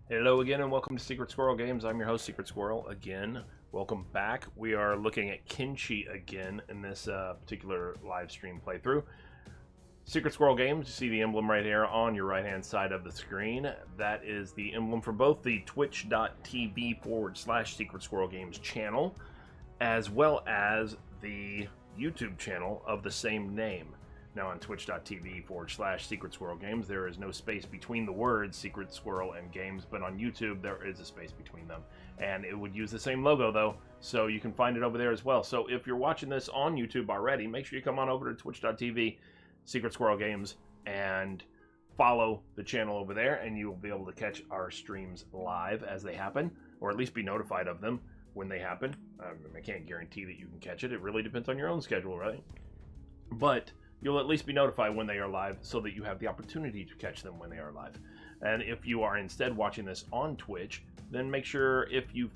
Hello again and welcome to Secret Squirrel Games. I'm your host, Secret Squirrel, again. Welcome back. We are looking at Kimchi again in this particular live stream playthrough. Secret Squirrel Games, you see the emblem right here on your right-hand side of the screen. That is the emblem for both the twitch.tv/Secret Squirrel Games channel, as well as the YouTube channel of the same name. Now on twitch.tv/Secret Squirrel Games, there is no space between the words Secret Squirrel and Games, but on YouTube there is a space between them. And it would use the same logo though, so you can find it over there as well. So if you're watching this on YouTube already, make sure you come on over to twitch.tv/Secret Squirrel Games and follow the channel over there, and you will be able to catch our streams live as they happen, or at least be notified of them when they happen. I can't guarantee that you can catch it. It really depends on your own schedule, right? But you'll at least be notified when they are live so that you have the opportunity to catch them when they are live. And if you are instead watching this on Twitch, then make sure if you're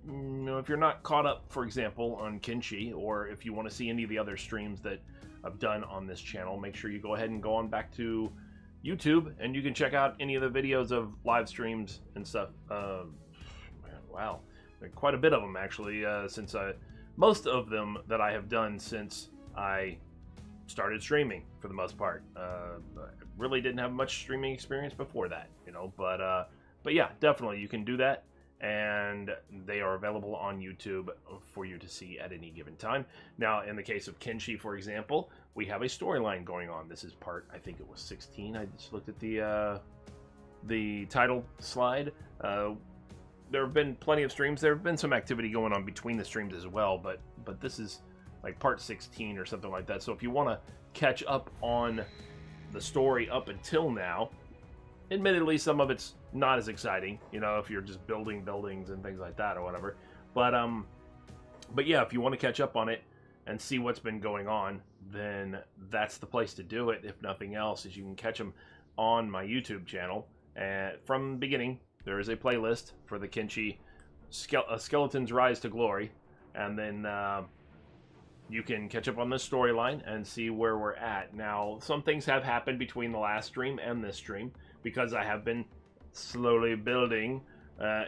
not caught up, for example, on Kimchi, or if you want to see any of the other streams that I've done on this channel, make sure you go ahead and go on back to YouTube and you can check out any of the videos of live streams and stuff. Wow, quite a bit of them actually, most of them that I have done since I started streaming for the most part. I really didn't have much streaming experience before that, but yeah, definitely you can do that, and they are available on YouTube for you to see at any given time. Now, in the case of Kimchi, for example, we have a storyline going on. This is part, I think it was 16. I just looked at the title slide. There have been plenty of streams. There have been some activity going on between the streams as well, but this is like part 16 or something like that. So if you want to catch up on the story up until now, admittedly some of it's not as exciting, if you're just building buildings and things like that or whatever. But yeah, if you want to catch up on it and see what's been going on, then that's the place to do it. If nothing else, is you can catch them on my YouTube channel. And from the beginning, there is a playlist for the Kimchi Skeleton's Rise to Glory, and then you can catch up on this storyline and see where we're at. Now, some things have happened between the last stream and this stream, because I have been slowly building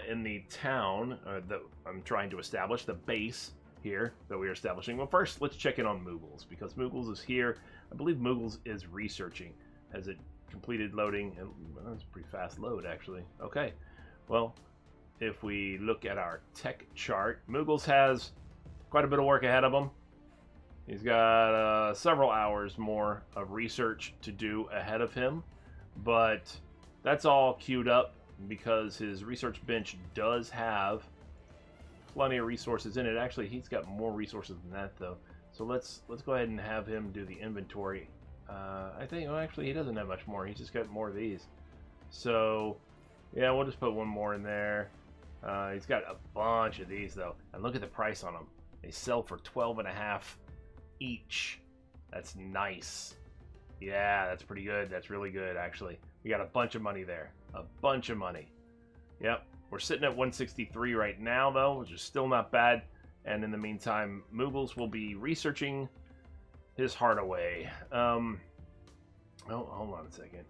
in the town that I'm trying to establish, the base here that we are establishing. Well, first, let's check in on Moogles, because Moogles is here. I believe Moogles is researching. Has it completed loading? And well, that's a pretty fast load, actually. Okay, well, if we look at our tech chart, Moogles has quite a bit of work ahead of him. He's got several hours more of research to do ahead of him, but that's all queued up because his research bench does have plenty of resources in it. Actually, he's got more resources than that, though. So let's go ahead and have him do the inventory. I think, well, actually, he doesn't have much more. He's just got more of these. So, yeah, we'll just put one more in there. He's got a bunch of these, though. And look at the price on them. They sell for 12.5 each. That's nice. Yeah, that's pretty good. That's really good, actually. We got a bunch of money there. A bunch of money. Yep. We're sitting at 163 right now, though, which is still not bad. And in the meantime, Moogles will be researching his heart away. Oh, hold on a second.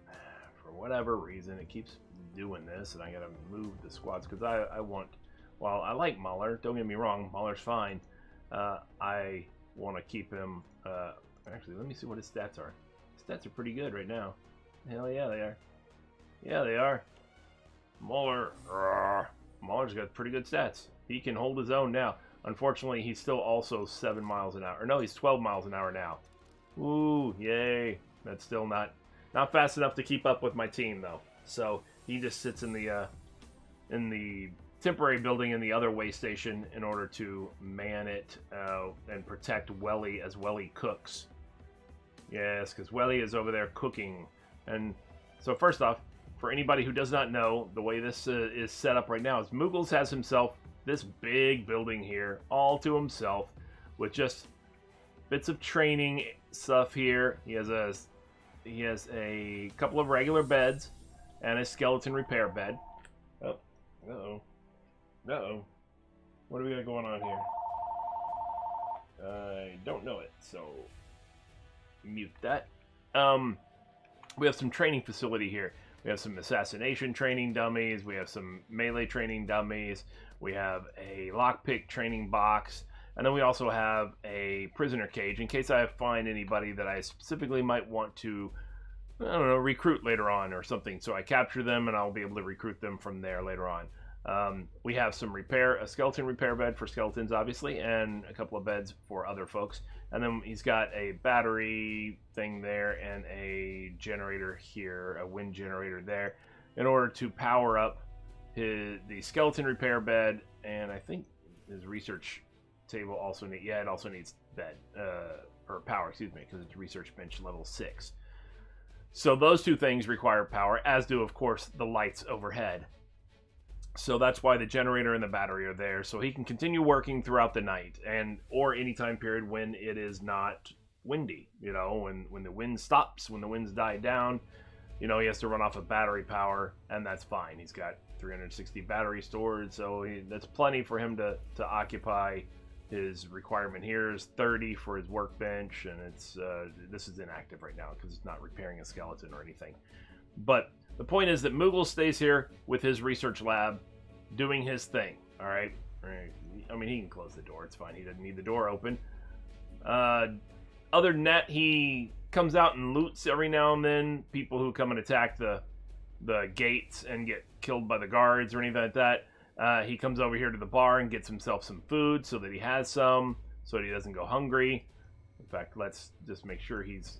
For whatever reason, it keeps doing this, and I gotta move the squads, because I want... While I like Muller, don't get me wrong, Muller's fine. I want to keep him... actually, let me see what his stats are. His stats are pretty good right now. Hell yeah, they are. Yeah, they are. Muller's got pretty good stats. He can hold his own now. Unfortunately, he's still also 7 miles an hour. Or no, he's 12 miles an hour now. Ooh, yay. That's still not fast enough to keep up with my team, though. So he just sits in the temporary building in the other way station in order to man it and protect Welly as Welly cooks. Yes, because Welly is over there cooking. And so first off, for anybody who does not know, the way this is set up right now is Moogles has himself this big building here all to himself with just bits of training stuff here. He has a couple of regular beds and a skeleton repair bed. Oh, uh-oh. Uh-oh. What do we got going on here? I don't know it, so mute that. We have some training facility here. We have some assassination training dummies. We have some melee training dummies. We have a lockpick training box. And then we also have a prisoner cage in case I find anybody that I specifically might want to, I don't know, recruit later on or something. So I capture them and I'll be able to recruit them from there later on. We have some a skeleton repair bed for skeletons, obviously, and a couple of beds for other folks. And then he's got a battery thing there and a generator here, a wind generator there, in order to power up the skeleton repair bed. And I think his research table also it also needs bed, or power, excuse me, because it's research bench level 6. So those two things require power, as do, of course, the lights overhead. So that's why the generator and the battery are there, so he can continue working throughout the night, or any time period when it is not windy. You know, when the wind stops, when the winds die down, you know, he has to run off of battery power, and that's fine. He's got 360 battery stored, so that's plenty for him to occupy. His requirement here is 30 for his workbench, and it's this is inactive right now because it's not repairing a skeleton or anything. But the point is that Moogles stays here with his research lab doing his thing, all right? I mean, he can close the door. It's fine. He doesn't need the door open. Other than that, he comes out and loots every now and then people who come and attack the gates and get killed by the guards or anything like that. He comes over here to the bar and gets himself some food so that he has some, so that he doesn't go hungry. In fact, let's just make sure he's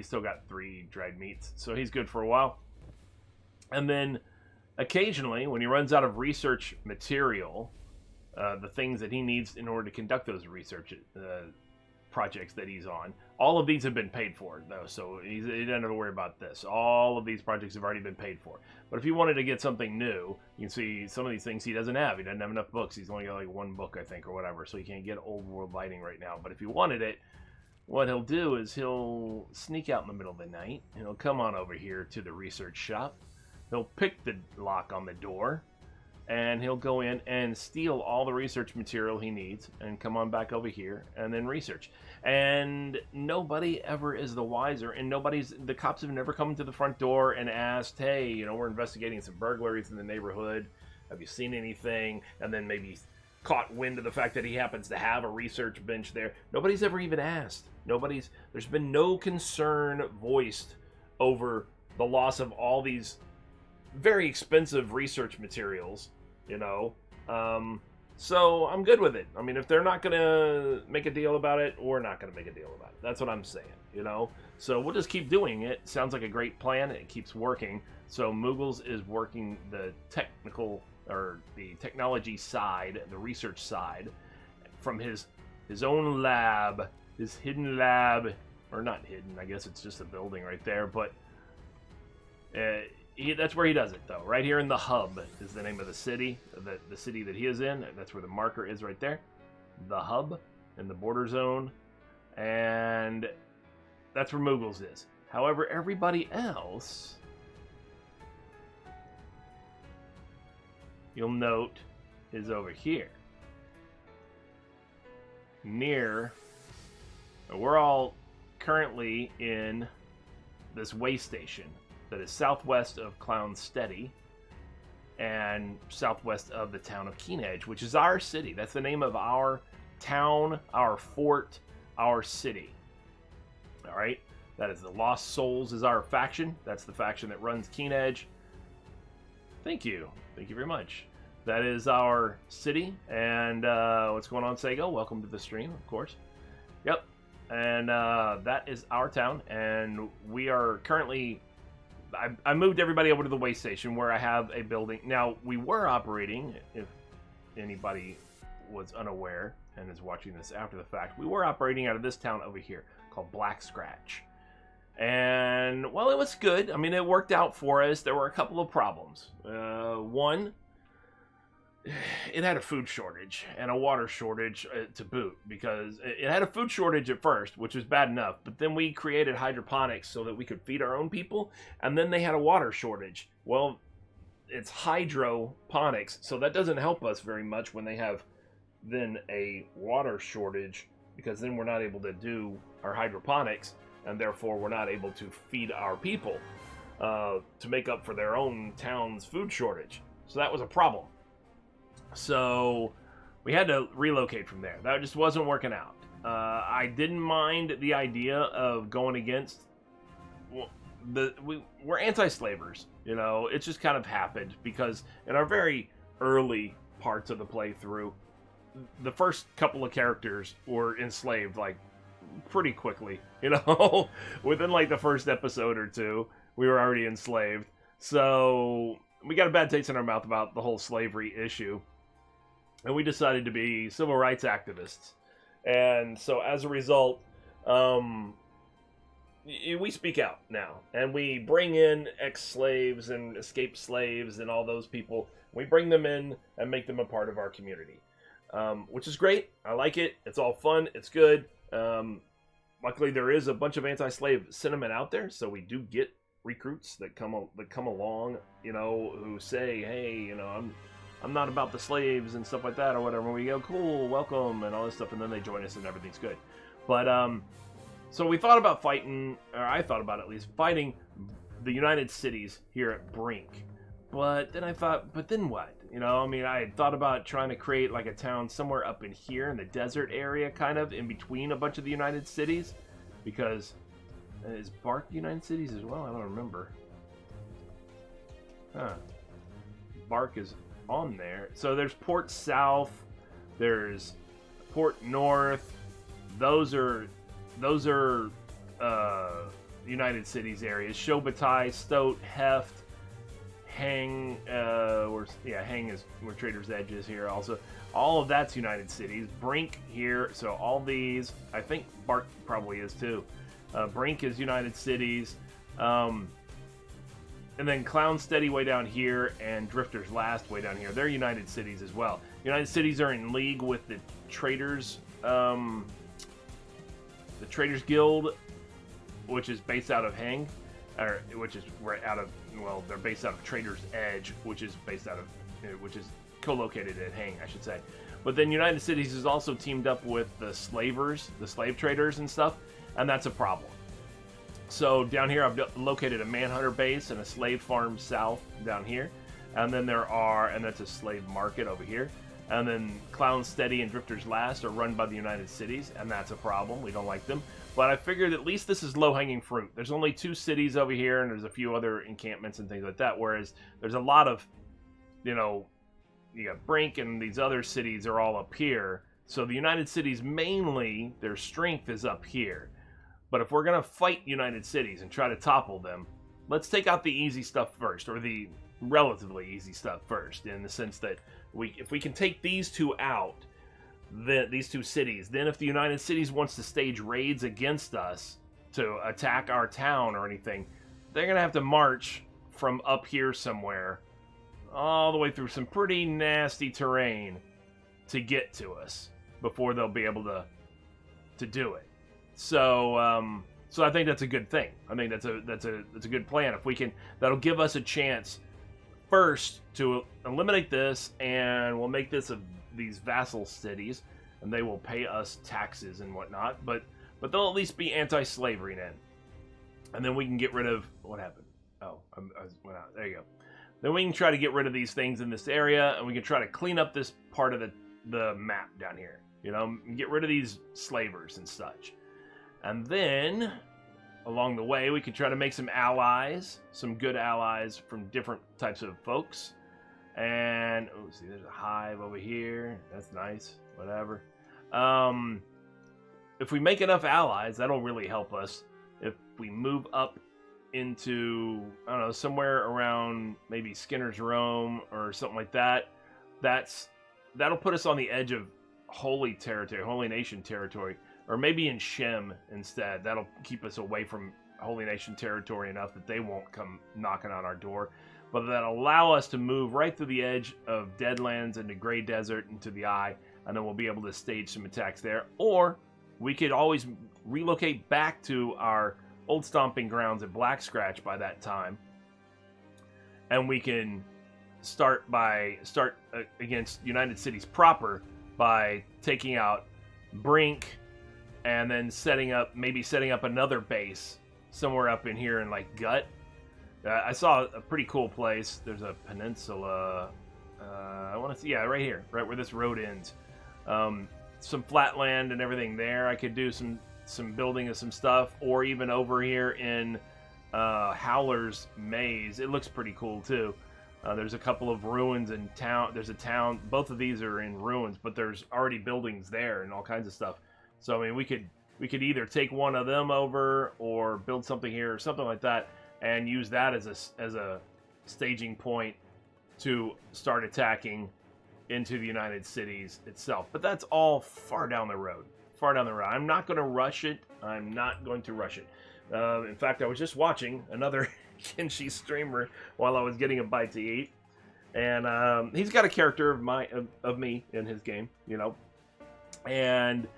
still got 3 dried meats, so he's good for a while. And then occasionally, when he runs out of research material, the things that he needs in order to conduct those research projects that he's on, all of these have been paid for, though, so he doesn't have to worry about this. All of these projects have already been paid for. But if he wanted to get something new, you can see some of these things he doesn't have. He doesn't have enough books. He's only got like 1 book, I think, or whatever, so he can't get Old World Lighting right now. But if he wanted it, what he'll do is he'll sneak out in the middle of the night, and he'll come on over here to the research shop. He'll pick the lock on the door, and he'll go in and steal all the research material he needs and come on back over here and then research. And nobody ever is the wiser, and the cops have never come to the front door and asked, hey, you know, we're investigating some burglaries in the neighborhood. Have you seen anything? And then maybe caught wind of the fact that he happens to have a research bench there. Nobody's ever even asked. There's been no concern voiced over the loss of all these very expensive research materials, you know. So I'm good with it. I mean, if they're not gonna make a deal about it, we're not gonna make a deal about it. That's what I'm saying, you know. So we'll just keep doing it. Sounds like a great plan. It keeps working. So Moogles is working the technology side, the research side, from his own lab, his hidden lab, or not hidden. I guess it's just a building right there, but that's where he does it, though. Right here in the hub is the name of the city, the city that he is in. That's where the marker is right there. The hub in the border zone. And that's where Moogles is. However, everybody else, you'll note, is over here. We're all currently in this way station that is southwest of Clown Steady and southwest of the town of Keen Edge, which is our city. That's the name of our town, our fort, our city. All right? That is the Lost Souls is our faction. That's the faction that runs Keen Edge. Thank you. Thank you very much. That is our city. And what's going on, Sego? Welcome to the stream, of course. Yep. And that is our town. And we are currently... I moved everybody over to the way station where I have a building. Now, we were operating, if anybody was unaware and is watching this after the fact, we were operating out of this town over here called Black Scratch. And, well, it was good. I mean, it worked out for us. There were a couple of problems. One, it had a food shortage and a water shortage to boot, because it had a food shortage at first, which was bad enough, but then we created hydroponics so that we could feed our own people, and then they had a water shortage. Well, it's hydroponics, so that doesn't help us very much when they have then a water shortage, because then we're not able to do our hydroponics, and therefore we're not able to feed our people. to make up for their own town's food shortage. So that was a problem. So we had to relocate from there. That just wasn't working out. I didn't mind the idea of going against we're anti-slavers, you know. It just kind of happened because in our very early parts of the playthrough, the first couple of characters were enslaved like pretty quickly, you know. Within like the first episode or two, we were already enslaved. So we got a bad taste in our mouth about the whole slavery issue, and we decided to be civil rights activists. And so as a result, we speak out now, and we bring in ex-slaves and escaped slaves and all those people. We bring them in and make them a part of our community, which is great. I like it. It's all fun. It's good. Luckily, there is a bunch of anti-slave sentiment out there, so we do get recruits that come along, you know, who say, "Hey, you know, I'm not about the slaves and stuff like that," or whatever. We go, "Cool, welcome," and all this stuff, and then they join us and everything's good. But so we thought about fighting, or I thought about at least fighting the United Cities here at Brink. But then I thought, but then what? You know, I mean, I had thought about trying to create like a town somewhere up in here in the desert area, kind of in between a bunch of the United Cities, because is Bark United Cities as well? I don't remember. Huh. Bark is on there. So there's Port South, there's Port North. Those are United Cities areas. Shobatai, Stoat, Heft, Hang, Hang is where Trader's Edge is here also. All of that's United Cities. Brink here, so all these, I think Bark probably is too. Brink is United Cities. And then Clown Steady way down here and Drifter's Last way down here. They're United Cities as well. United Cities are in league with the Traders, the Traders Guild, which is based out of Hang, or which is right out of, well, they're based out of Trader's Edge, which is based out of, which is co-located at Hang, I should say. But then United Cities is also teamed up with the slavers, the slave traders and stuff, and that's a problem. So down here I've located a manhunter base and a slave farm south down here. And then that's a slave market over here. And then Clown Steady and Drifter's Last are run by the United Cities, and that's a problem. We don't like them. But I figured at least this is low-hanging fruit. There's only 2 cities over here, and there's a few other encampments and things like that, whereas there's a lot of, you know, you got Brink and these other cities are all up here. So the United Cities, mainly, their strength is up here. But if we're going to fight United Cities and try to topple them, let's take out the easy stuff first, or the relatively easy stuff first, in the sense that if we can take these 2 out, these 2 cities, then if the United Cities wants to stage raids against us to attack our town or anything, they're going to have to march from up here somewhere all the way through some pretty nasty terrain to get to us before they'll be able to do it. So so I think that's a good thing. I think that's a good plan. If we can, that'll give us a chance first to eliminate this, and we'll make this these vassal cities, and they will pay us taxes and whatnot. But they'll at least be anti-slavery then, and then we can get rid of what happened. Oh, I went out. There you go. Then we can try to get rid of these things in this area, and we can try to clean up this part of the map down here. You know, get rid of these slavers and such. And then, along the way, we could try to make some allies, some good allies from different types of folks. And, oh, see, there's a hive over here. That's nice. Whatever. If we make enough allies, that'll really help us. If we move up into, I don't know, somewhere around maybe Skinner's Rome or something like that, that'll put us on the edge of Holy Territory, Holy Nation territory. Or maybe in Shem instead. That'll keep us away from Holy Nation territory enough that they won't come knocking on our door. But that'll allow us to move right through the edge of Deadlands into Grey Desert into the Eye, and then we'll be able to stage some attacks there. Or we could always relocate back to our old stomping grounds at Black Scratch by that time. And we can start against United Cities proper by taking out Brink, and then setting up another base somewhere up in here in like Gut, I saw a pretty cool place. There's a peninsula. I want to see, yeah, right here, right where this road ends. Some flat land and everything there. I could do some building of some stuff, or even over here in Howler's Maze. It looks pretty cool too. There's a couple of ruins in town. There's a town. Both of these are in ruins, but there's already buildings there and all kinds of stuff. So I mean, we could either take one of them over or build something here or something like that, and use that as a staging point to start attacking into the United Cities itself. But that's all far down the road. Far down the road. I'm not going to rush it. I'm not going to rush it. In fact, I was just watching another Kenshi streamer while I was getting a bite to eat, and he's got a character of me in his game, you know, and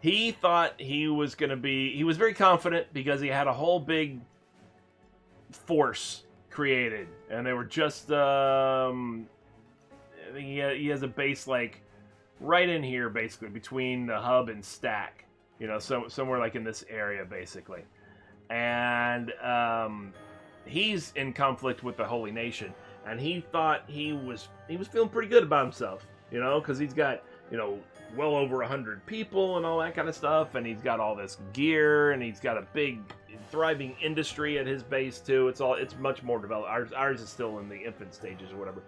he thought he was going to be. He was very confident because he had a whole big force created, and they were just. I think he has a base like right in here, basically between the hub and stack, you know, somewhere like in this area, basically, and he's in conflict with the Holy Nation, and he thought he was feeling pretty good about himself, you know, because he's got, you know, well over 100 people and all that kind of stuff, and he's got all this gear, and he's got a big thriving industry at his base too. It's much more developed. Ours is still in the infant stages or whatever,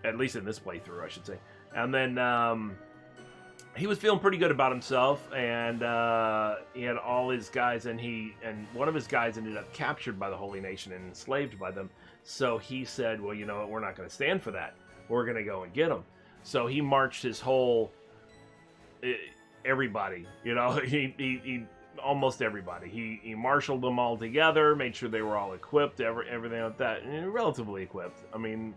at least in this playthrough, I should say. And then he was feeling pretty good about himself, and he had all his guys, and one of his guys ended up captured by the Holy Nation and enslaved by them. So he said, well, you know what, we're not going to stand for that. We're going to go and get him. So he marched his whole everybody, you know, he almost everybody. He marshaled them all together, made sure they were all equipped, everything like that, and relatively equipped. I mean,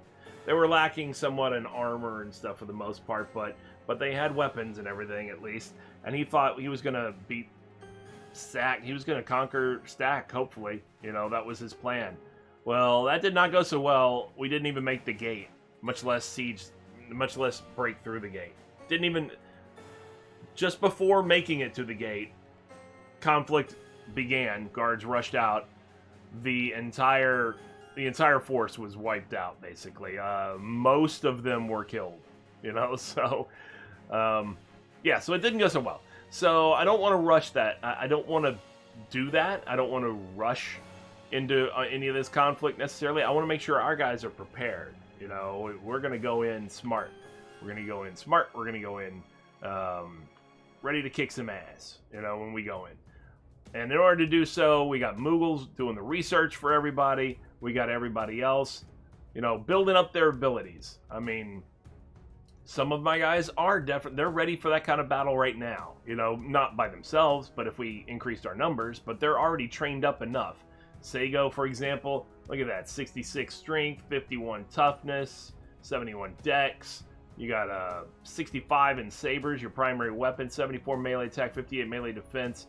they were lacking somewhat in armor and stuff for the most part, but they had weapons and everything at least. And he thought he was going to beat Stack. He was going to conquer Stack, hopefully. You know, that was his plan. Well, that did not go so well. We didn't even make the gate, much less break through the gate. Didn't even... Just before making it to the gate, conflict began. Guards rushed out. The entire force was wiped out, basically. Most of them were killed, you know, so, yeah, so it didn't go so well. So I don't want to rush that. I don't want to do that. I don't want to rush into any of this conflict necessarily. I want to make sure our guys are prepared, you know. We're going to go in smart. We're going to go in smart. We're going to go in ready to kick some ass, you know, when we go in. And in order to do so, we got Moogles doing the research for everybody. We got everybody else, you know, building up their abilities. I mean, some of my guys are definitely, they're ready for that kind of battle right now. You know, not by themselves, but if we increased our numbers, but they're already trained up enough. Seigo, for example, look at that, 66 strength, 51 toughness, 71 dex. You got 65 in sabers, your primary weapon, 74 melee attack, 58 melee defense.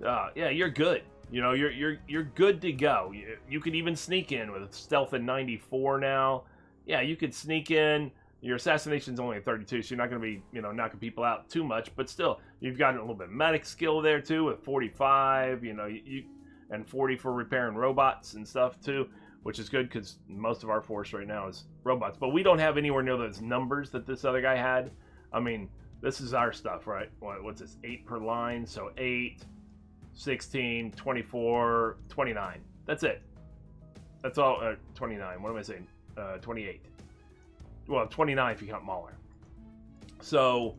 Yeah, you're good. You know, you're good to go. You could even sneak in with stealth at 94 now. Yeah, you could sneak in. Your assassination's only at 32, so you're not going to be, you know, knocking people out too much. But still, you've got a little bit of medic skill there too with 45. You know, and 40 for repairing robots and stuff too, which is good because most of our force right now is robots. But we don't have anywhere near those numbers that this other guy had. I mean, this is our stuff, right? What's this? 8 per line, so 8. 16, 24, 29. That's it. That's all. 29. What am I saying? 28. Well, 29 if you count Mauler. So,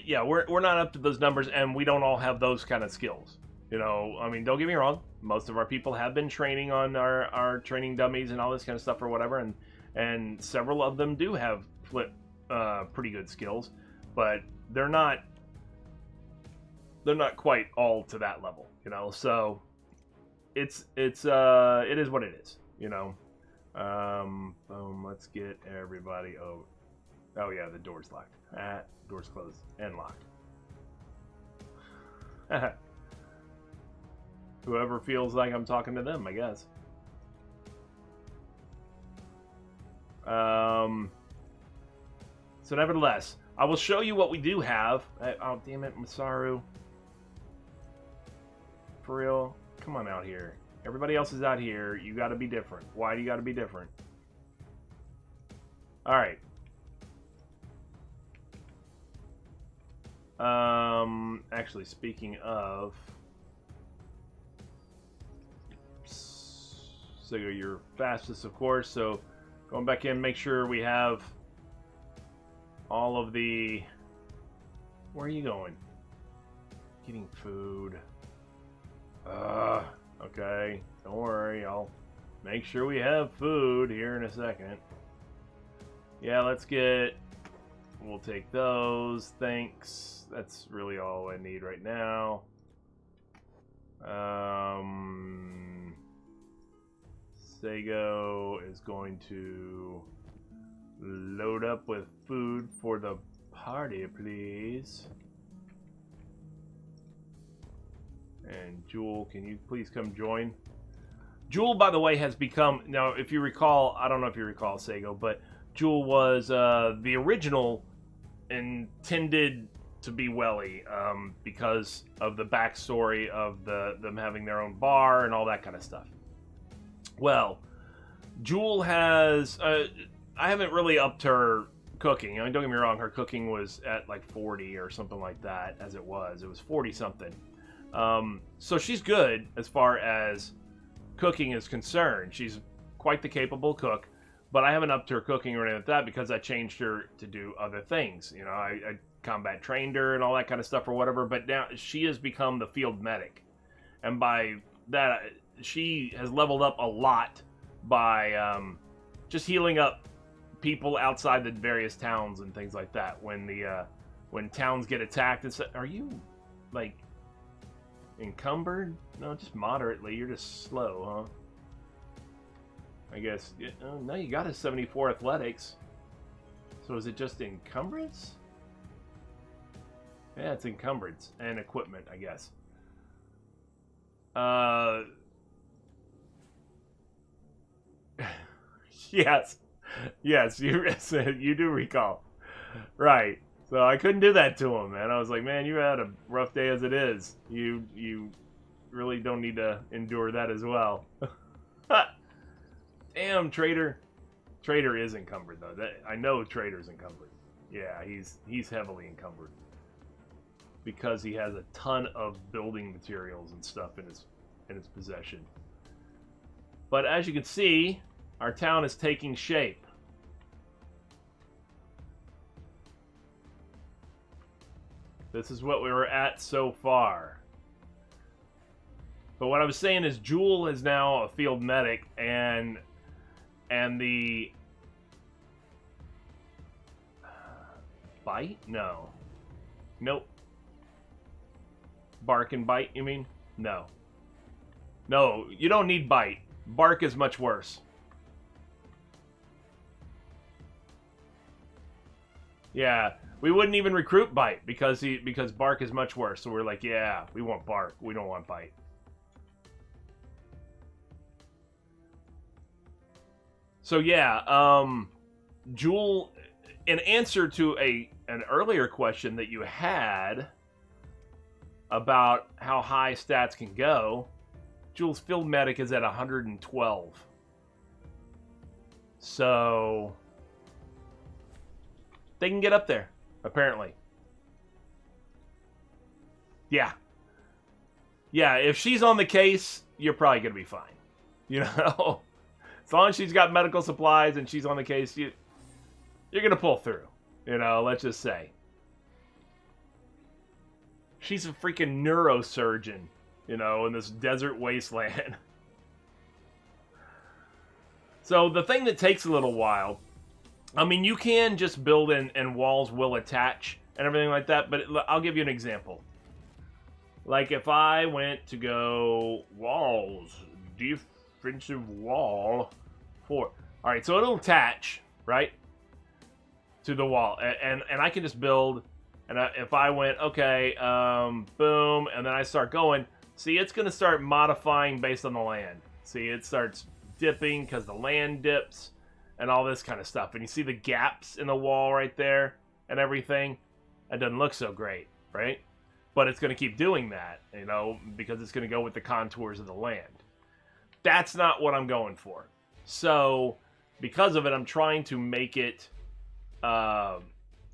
yeah, we're not up to those numbers, and we don't all have those kind of skills. You know, I mean, don't get me wrong. Most of our people have been training on our training dummies and all this kind of stuff or whatever, and several of them do have pretty good skills, but they're not quite all to that level, you know. So it is what it is, you know. Boom, let's get everybody over. Oh yeah, the door's locked. Door's closed and locked. Whoever feels like I'm talking to them, I guess. So nevertheless, I will show you what we do have. Oh, damn it, Masaru. For real? Come on out here. Everybody else is out here. You got to be different. Why do you got to be different? All right. Actually, speaking of, so you're fastest, of course. So going back in, make sure we have all of the. Where are you going? Getting food. Okay. Don't worry. I'll make sure we have food here in a second. Yeah, let's get. We'll take those. Thanks. That's really all I need right now. Sago is going to load up with food for the party, please. And Jewel, can you please come join? Jewel, by the way, has become... Now, if you recall, I don't know if you recall, Sago, but Jewel was the original intended to be Welly because of the backstory of them having their own bar and all that kind of stuff. Well, Jewel has... I haven't really upped her cooking. I mean, don't get me wrong, her cooking was at like 40 or something like that, as it was. It was 40-something. So she's good as far as cooking is concerned. She's quite the capable cook, but I haven't upped her cooking or anything like that because I changed her to do other things. You know, I combat trained her and all that kind of stuff or whatever, but now she has become the field medic. And by that, she has leveled up a lot by just healing up people outside the various towns and things like that. When towns get attacked and stuff. Are you, like... encumbered? No, just moderately. You're just slow, huh? I guess. No, you got a 74 athletics. So is it just encumbrance? Yeah, it's encumbrance and equipment, I guess. Yes. Yes, you do recall. Right. So I couldn't do that to him, man. I was like, man, you had a rough day as it is. You really don't need to endure that as well. Damn, Trader. Trader is encumbered, though. I know Trader's encumbered. Yeah, he's heavily encumbered. Because he has a ton of building materials and stuff in his possession. But as you can see, our town is taking shape. This is what we were at so far. But what I was saying is Jewel is now a field medic, and the... Bite? No. Nope. Bark and bite, you mean? No. No, you don't need bite. Bark is much worse. Yeah, we wouldn't even recruit bite because bark is much worse. So we're like, yeah, we want bark. We don't want bite. So yeah, Jewel, in answer to an earlier question that you had about how high stats can go, Jewel's field medic is at 112. So they can get up there, apparently. Yeah. Yeah, if she's on the case, you're probably going to be fine. You know? As long as she's got medical supplies and she's on the case, you're going to pull through. You know, let's just say. She's a freaking neurosurgeon, you know, in this desert wasteland. So the thing that takes a little while, I mean, you can just build and walls will attach and everything like that, but I'll give you an example. Like if I went to go walls, defensive wall 4. All right, so it'll attach, right, to the wall. And I can just build, and if I went, okay, boom, and then I start going, see, it's going to start modifying based on the land. See, it starts dipping because the land dips and all this kind of stuff. And you see the gaps in the wall right there and everything? That doesn't look so great, right? But it's going to keep doing that, you know, because it's going to go with the contours of the land. That's not what I'm going for. So, because of it, I'm trying to make it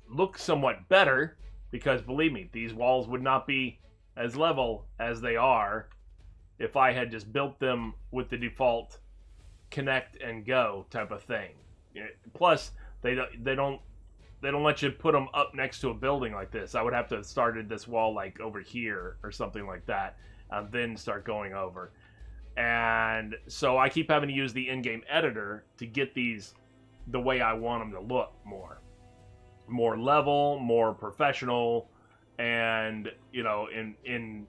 look somewhat better, because believe me, these walls would not be as level as they are if I had just built them with the default connect and go type of thing. Plus, they don't let you put them up next to a building like this. I would have to have started this wall like over here or something like that, and then start going over. And so I keep having to use the in-game editor to get these the way I want them to look more level, more professional, and you know, in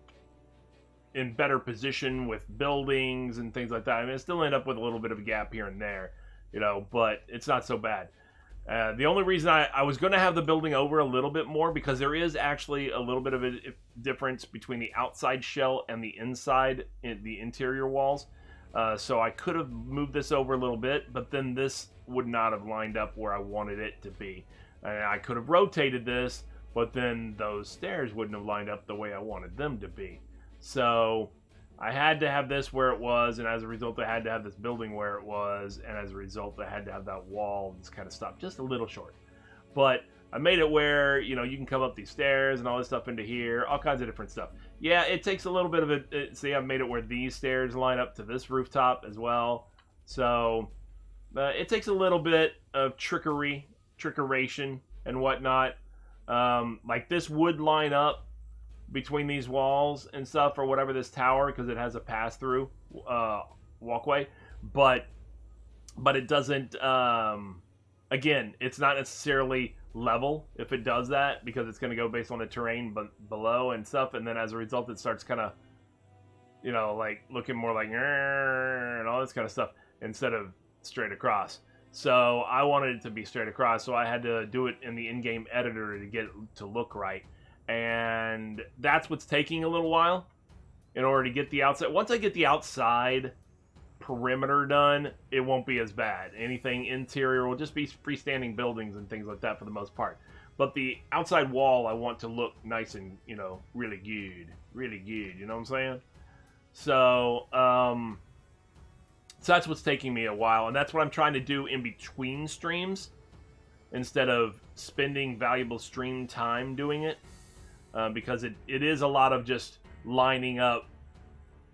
better position with buildings and things like that. I mean, I still end up with a little bit of a gap here and there, you know, but it's not so bad. The only reason I was going to have the building over a little bit more, because there is actually a little bit of a difference between the outside shell and the inside, the interior walls. So I could have moved this over a little bit, but then this would not have lined up where I wanted it to be. And I could have rotated this, but then those stairs wouldn't have lined up the way I wanted them to be. So I had to have this where it was, and as a result I had to have this building where it was, and as a result I had to have that wall just kind of stop just a little short. But I made it where, you know, you can come up these stairs and all this stuff into here, all kinds of different stuff. Yeah, it takes a little bit of it. See, I've made it where these stairs line up to this rooftop as well. So it takes a little bit of trickeration and whatnot. Like this would line up between these walls and stuff, or whatever, this tower, because it has a pass-through walkway, but it doesn't, again, it's not necessarily level if it does that, because it's going to go based on the terrain below and stuff, and then as a result it starts kind of, you know, like looking more like and all this kind of stuff instead of straight across. So I wanted it to be straight across, so I had to do it in the in-game editor to get it to look right. And that's what's taking a little while in order to get the outside. Once I get the outside perimeter done, it won't be as bad. Anything interior will just be freestanding buildings and things like that for the most part. But the outside wall I want to look nice and, you know, really good. Really good, you know what I'm saying? So, so that's what's taking me a while, and that's what I'm trying to do in between streams instead of spending valuable stream time doing it. Because it is a lot of just lining up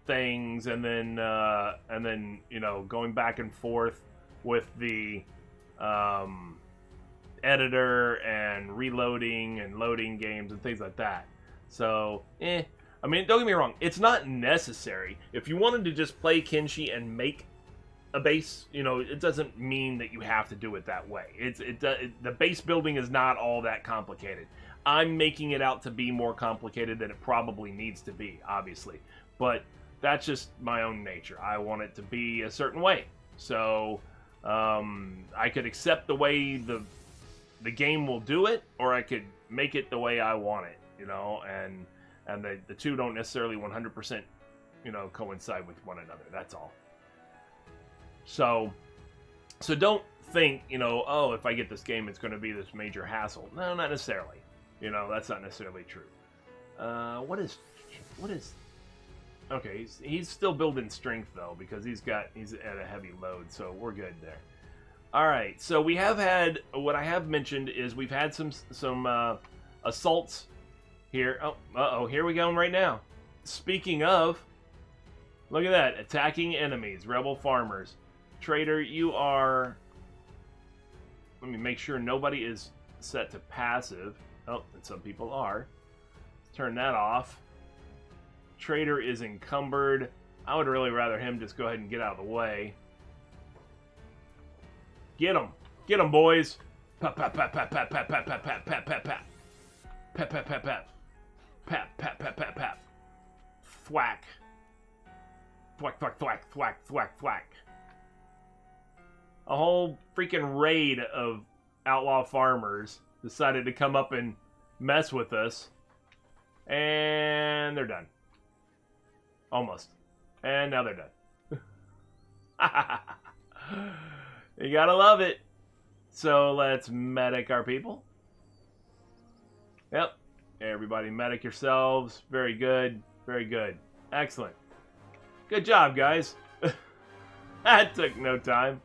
things and then you know, going back and forth with the editor and reloading and loading games and things like that. So, I mean, don't get me wrong, it's not necessary. If you wanted to just play Kenshi and make a base, you know, it doesn't mean that you have to do it that way. The base building is not all that complicated. I'm making it out to be more complicated than it probably needs to be, obviously. But that's just my own nature. I want it to be a certain way. So I could accept the way the game will do it, or I could make it the way I want it, you know, and the two don't necessarily 100%, you know, coincide with one another. That's all. So don't think, you know, oh, if I get this game, it's going to be this major hassle. No, not necessarily. You know, that's not necessarily true. What is? Okay, he's still building strength though, because he's at a heavy load, so we're good there. All right, so we have had, what I have mentioned is we've had some assaults here. Oh, here we go right now. Speaking of, look at that, attacking enemies, rebel farmers. Trader, you are, let me make sure nobody is set to passive. Oh, and some people are. Turn that off. Trader is encumbered. I would really rather him just go ahead and get out of the way. Get him. Get him, boys. Pap, pap, pap, pap, pap, pap, pap, pap, pap, pap, pap, pap. Pap, pap, pap, pap. Pap, pap, pap, pap, pap. Thwack. Thwack, thwack, thwack, thwack, thwack, thwack. A whole freaking raid of Outlaw Farmers decided to come up and mess with us. And they're done. Almost. And now they're done. You gotta love it. So let's medic our people. Yep. Everybody medic yourselves. Very good. Very good. Excellent. Good job, guys. That took no time.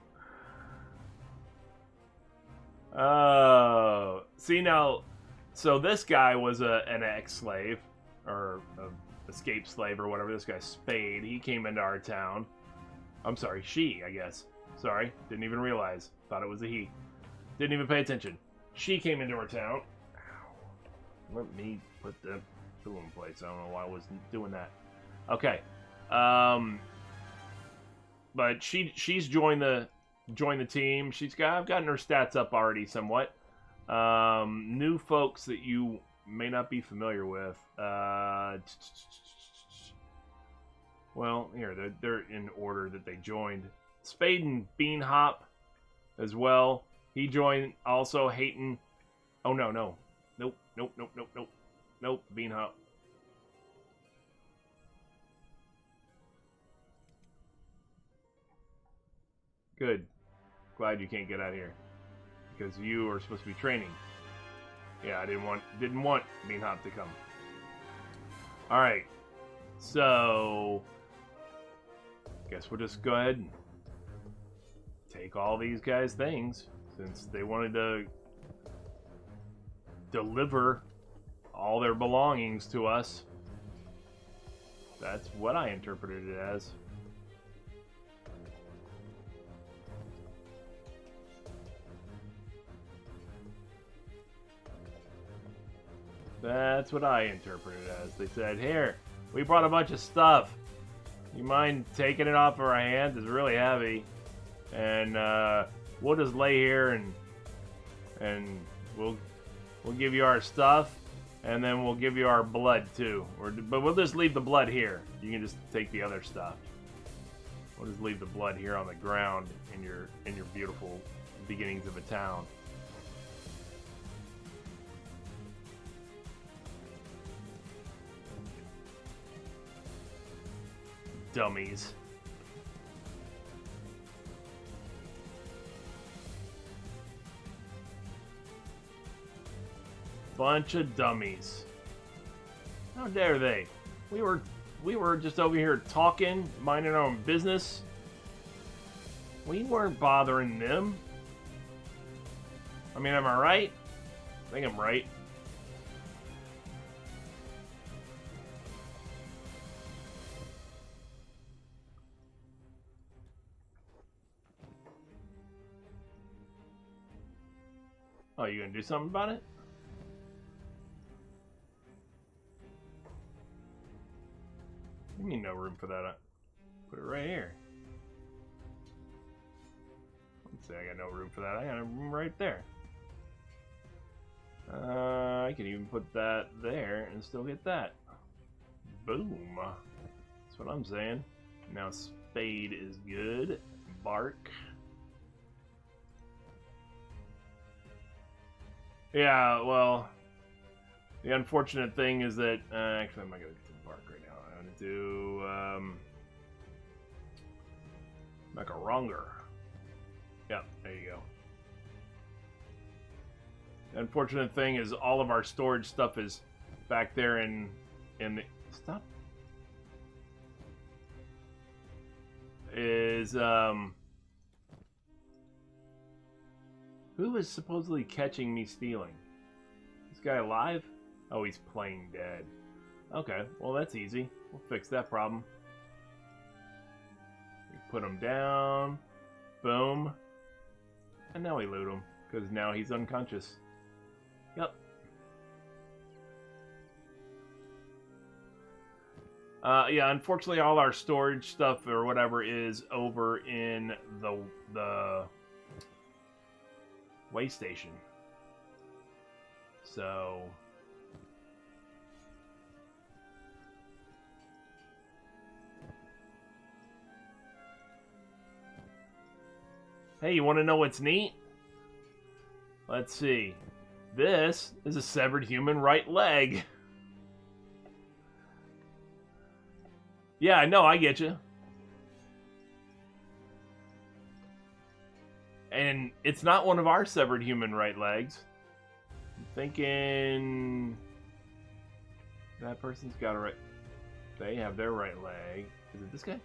Oh, see now, so this guy was an ex-slave, or an escaped slave, or whatever. This guy Spade, he came into our town. I'm sorry, she, I guess. Sorry, didn't even realize. Thought it was a he. Didn't even pay attention. She came into our town. Ow. Let me put the tool in place. I don't know why I was doing that. Okay. But she's joined the team. I've gotten her stats up already somewhat. New folks that you may not be familiar with. Well, here they're in order that they joined. Spade and Beanhop as well. He joined also. Hayton. Oh no. Nope. Beanhop. Good. Glad you can't get out of here. Because you are supposed to be training. Yeah, I didn't want Beanhop to come. Alright. So guess we'll just go ahead and take all these guys' things, since they wanted to deliver all their belongings to us. That's what I interpreted it as. That's what I interpreted it as. They said, here, we brought a bunch of stuff. You mind taking it off of our hands? It's really heavy. And we'll just lay here and we'll give you our stuff, and then we'll give you our blood too. But we'll just leave the blood here. You can just take the other stuff. We'll just leave the blood here on the ground in your beautiful beginnings of a town. Dummies. Bunch of dummies. How dare they? We were just over here talking, minding our own business. We weren't bothering them. I mean, am I right? I think I'm right. Oh, you gonna do something about it? You mean no room for that? Put it right here. Let's see, I got no room for that. I got a room right there. I can even put that there and still get that. Boom. That's what I'm saying. Now Spade is good. Bark. Yeah, well, the unfortunate thing is that actually I'm not gonna do bark right now. I'm gonna do Macaronger. Yeah, there you go. The unfortunate thing is all of our storage stuff is back there in the stop. Is who is supposedly catching me stealing? This guy alive? Oh, he's playing dead. Okay, well that's easy. We'll fix that problem. We put him down. Boom. And now we loot him, because now he's unconscious. Yep. Yeah, unfortunately all our storage stuff or whatever is over in the way station. So hey, you want to know what's neat? Let's see. This is a severed human right leg. Yeah, I know, I get you. And it's not one of our severed human right legs. I'm thinking that person's got a right. They have their right leg. Is it this guy?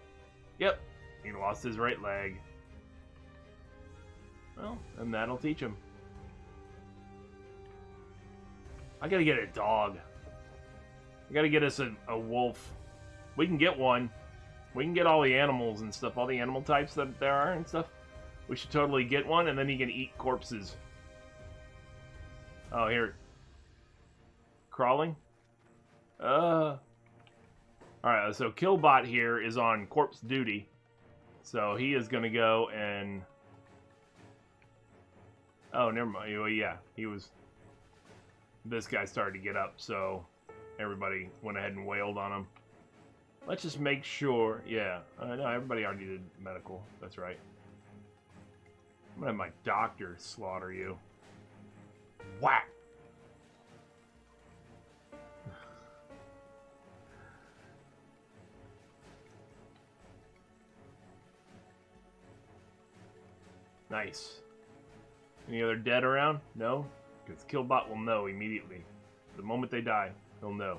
Yep. he lost his right leg. Well, and that'll teach him. I gotta get a dog. I gotta get us a wolf. We can get one. We can get all the animals and stuff, all the animal types that there are and stuff. We should totally get one, and then he can eat corpses. Oh, here. Crawling? Alright, so Killbot here is on corpse duty. So he is gonna go and... Oh, never mind. Well, yeah, he was... This guy started to get up, so everybody went ahead and wailed on him. Let's just make sure... Yeah, no, everybody already did medical. That's right. I'm gonna have my doctor slaughter you. Whack! Nice. Any other dead around? No? Because Killbot will know immediately. The moment they die, he'll know.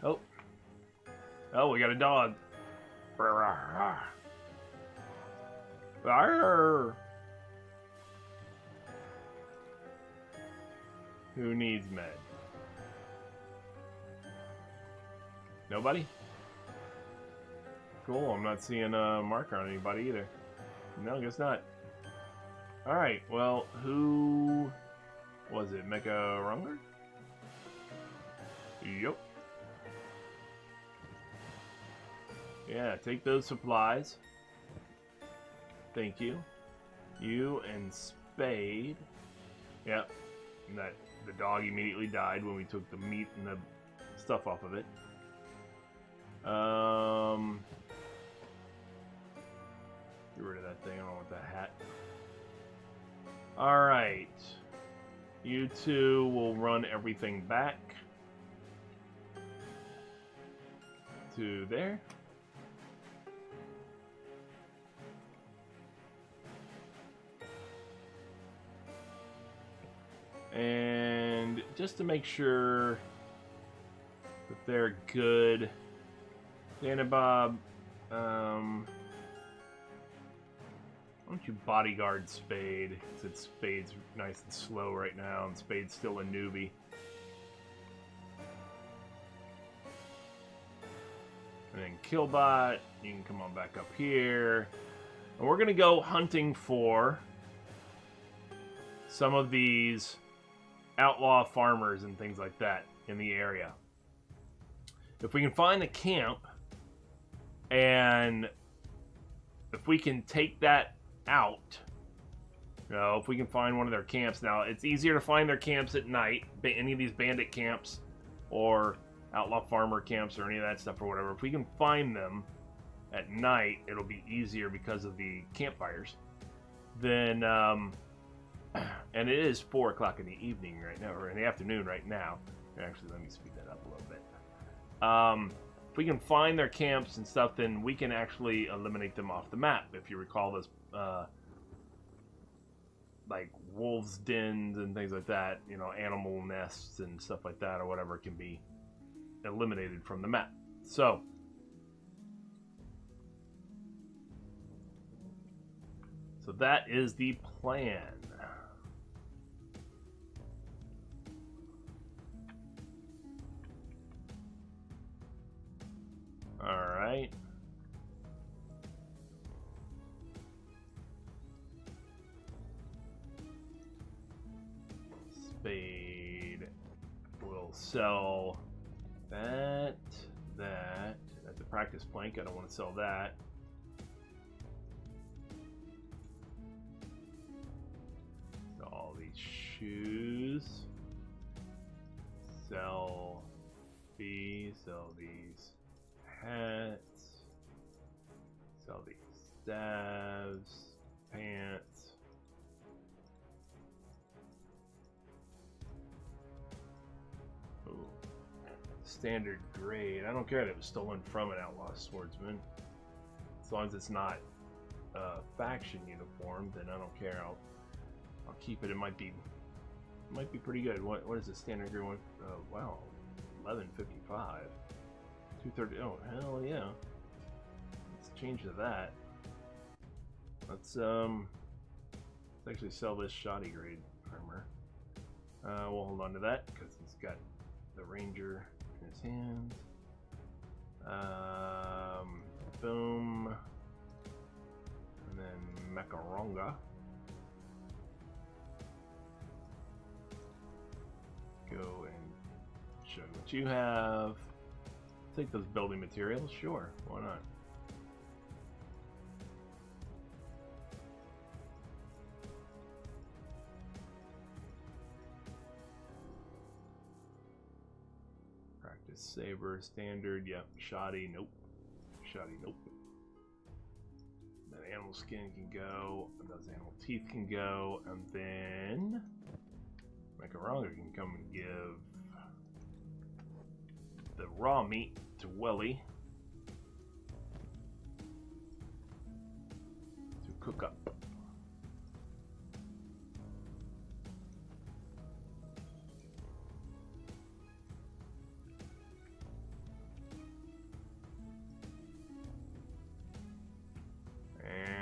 Oh. Oh, we got a dog. Who needs med? Nobody? Cool, I'm not seeing a marker on anybody either. No, I guess not. Alright, well, who was it? Mecha Runger? Yup. Yeah, take those supplies. Thank you. You and Spade. Yep. And that the dog immediately died when we took the meat and the stuff off of it. Get rid of that thing. I don't want that hat. Alright. You two will run everything back to there. And just to make sure that they're good, Dana Bob, why don't you bodyguard Spade? Since Spade's nice and slow right now, and Spade's still a newbie. And then Killbot, you can come on back up here. And we're going to go hunting for some of these outlaw farmers and things like that in the area. If we can find a camp, and if we can take that out, you know, if we can find one of their camps. Now, it's easier to find their camps at night, any of these bandit camps or outlaw farmer camps or any of that stuff or whatever. If we can find them at night, it'll be easier because of the campfires. Then, and it is 4 o'clock in the evening right now, or in the afternoon right now. Actually, let me speed that up a little bit. If we can find their camps and stuff, then we can actually eliminate them off the map. If you recall those, like wolves' dens and things like that, you know, animal nests and stuff like that, or whatever, can be eliminated from the map. So, that is the plan. Alright. Spade will sell that. That's a practice plank. I don't want to sell that. So all these shoes. Sell these. Sell these hats. Sell these staves. Pants. Ooh. Standard grade. I don't care that it was stolen from an outlaw swordsman. As long as it's not a faction uniform, then I don't care. I'll keep it. It might be pretty good. What is the standard grade one? Wow, 1155. 230. Oh, hell yeah. Let's change to that. Let's actually sell this shoddy grade armor. We'll hold on to that because he's got the ranger in his hands. Boom. And then Macaronga. Go and show what you have. Take those building materials, sure, why not? Practice saber, standard, yep. Shoddy, nope. Shoddy, nope. Then animal skin can go, and those animal teeth can go, and then Macaronga can come and give the raw meat to Welly to cook up.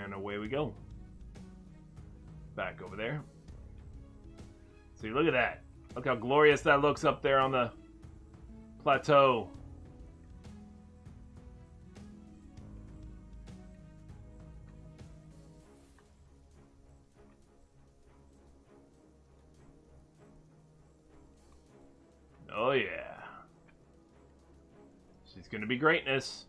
And away we go. Back over there. See, look at that. Look how glorious that looks up there on the plateau. Oh yeah. She's gonna be greatness.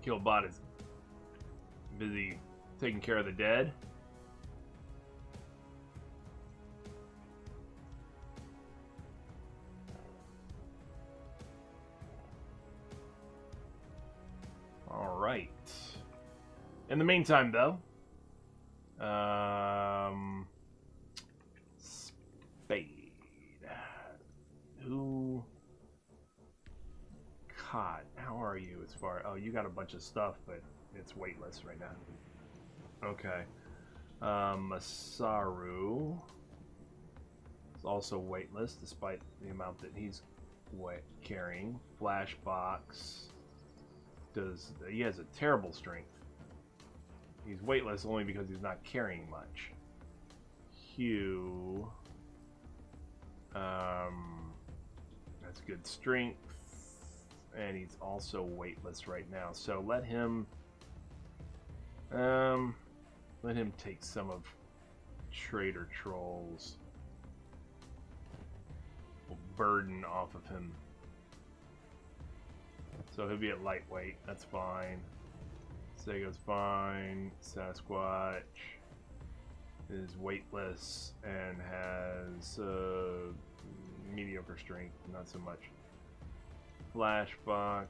Killbot is busy taking care of the dead. All right. In the meantime, though, Spade. Who? God, how are you as far? Oh, you got a bunch of stuff, but it's weightless right now. Okay. Masaru is also weightless, despite the amount that he's carrying. Flashbox he has a terrible strength. He's weightless only because he's not carrying much. Hugh, that's good strength, and he's also weightless right now. So let him take some of Trader Troll's burden off of him. So he'll be at lightweight. That's fine. Sego's fine. Sasquatch is weightless and has mediocre strength, not so much. Flashbox,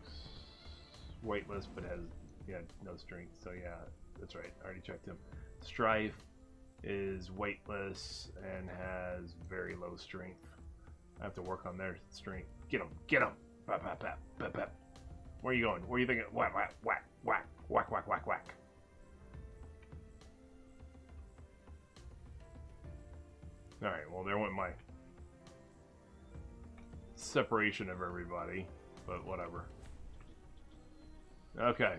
weightless but has no strength. So yeah, that's right. I already checked him. Strife is weightless and has very low strength. I have to work on their strength. Get him! Get him! Bap, bap, bap, bap, bap. Where are you going? Where are you thinking? Whack, whack, whack, whack, whack, whack, whack, whack. Alright, well there went my separation of everybody, but whatever. Okay.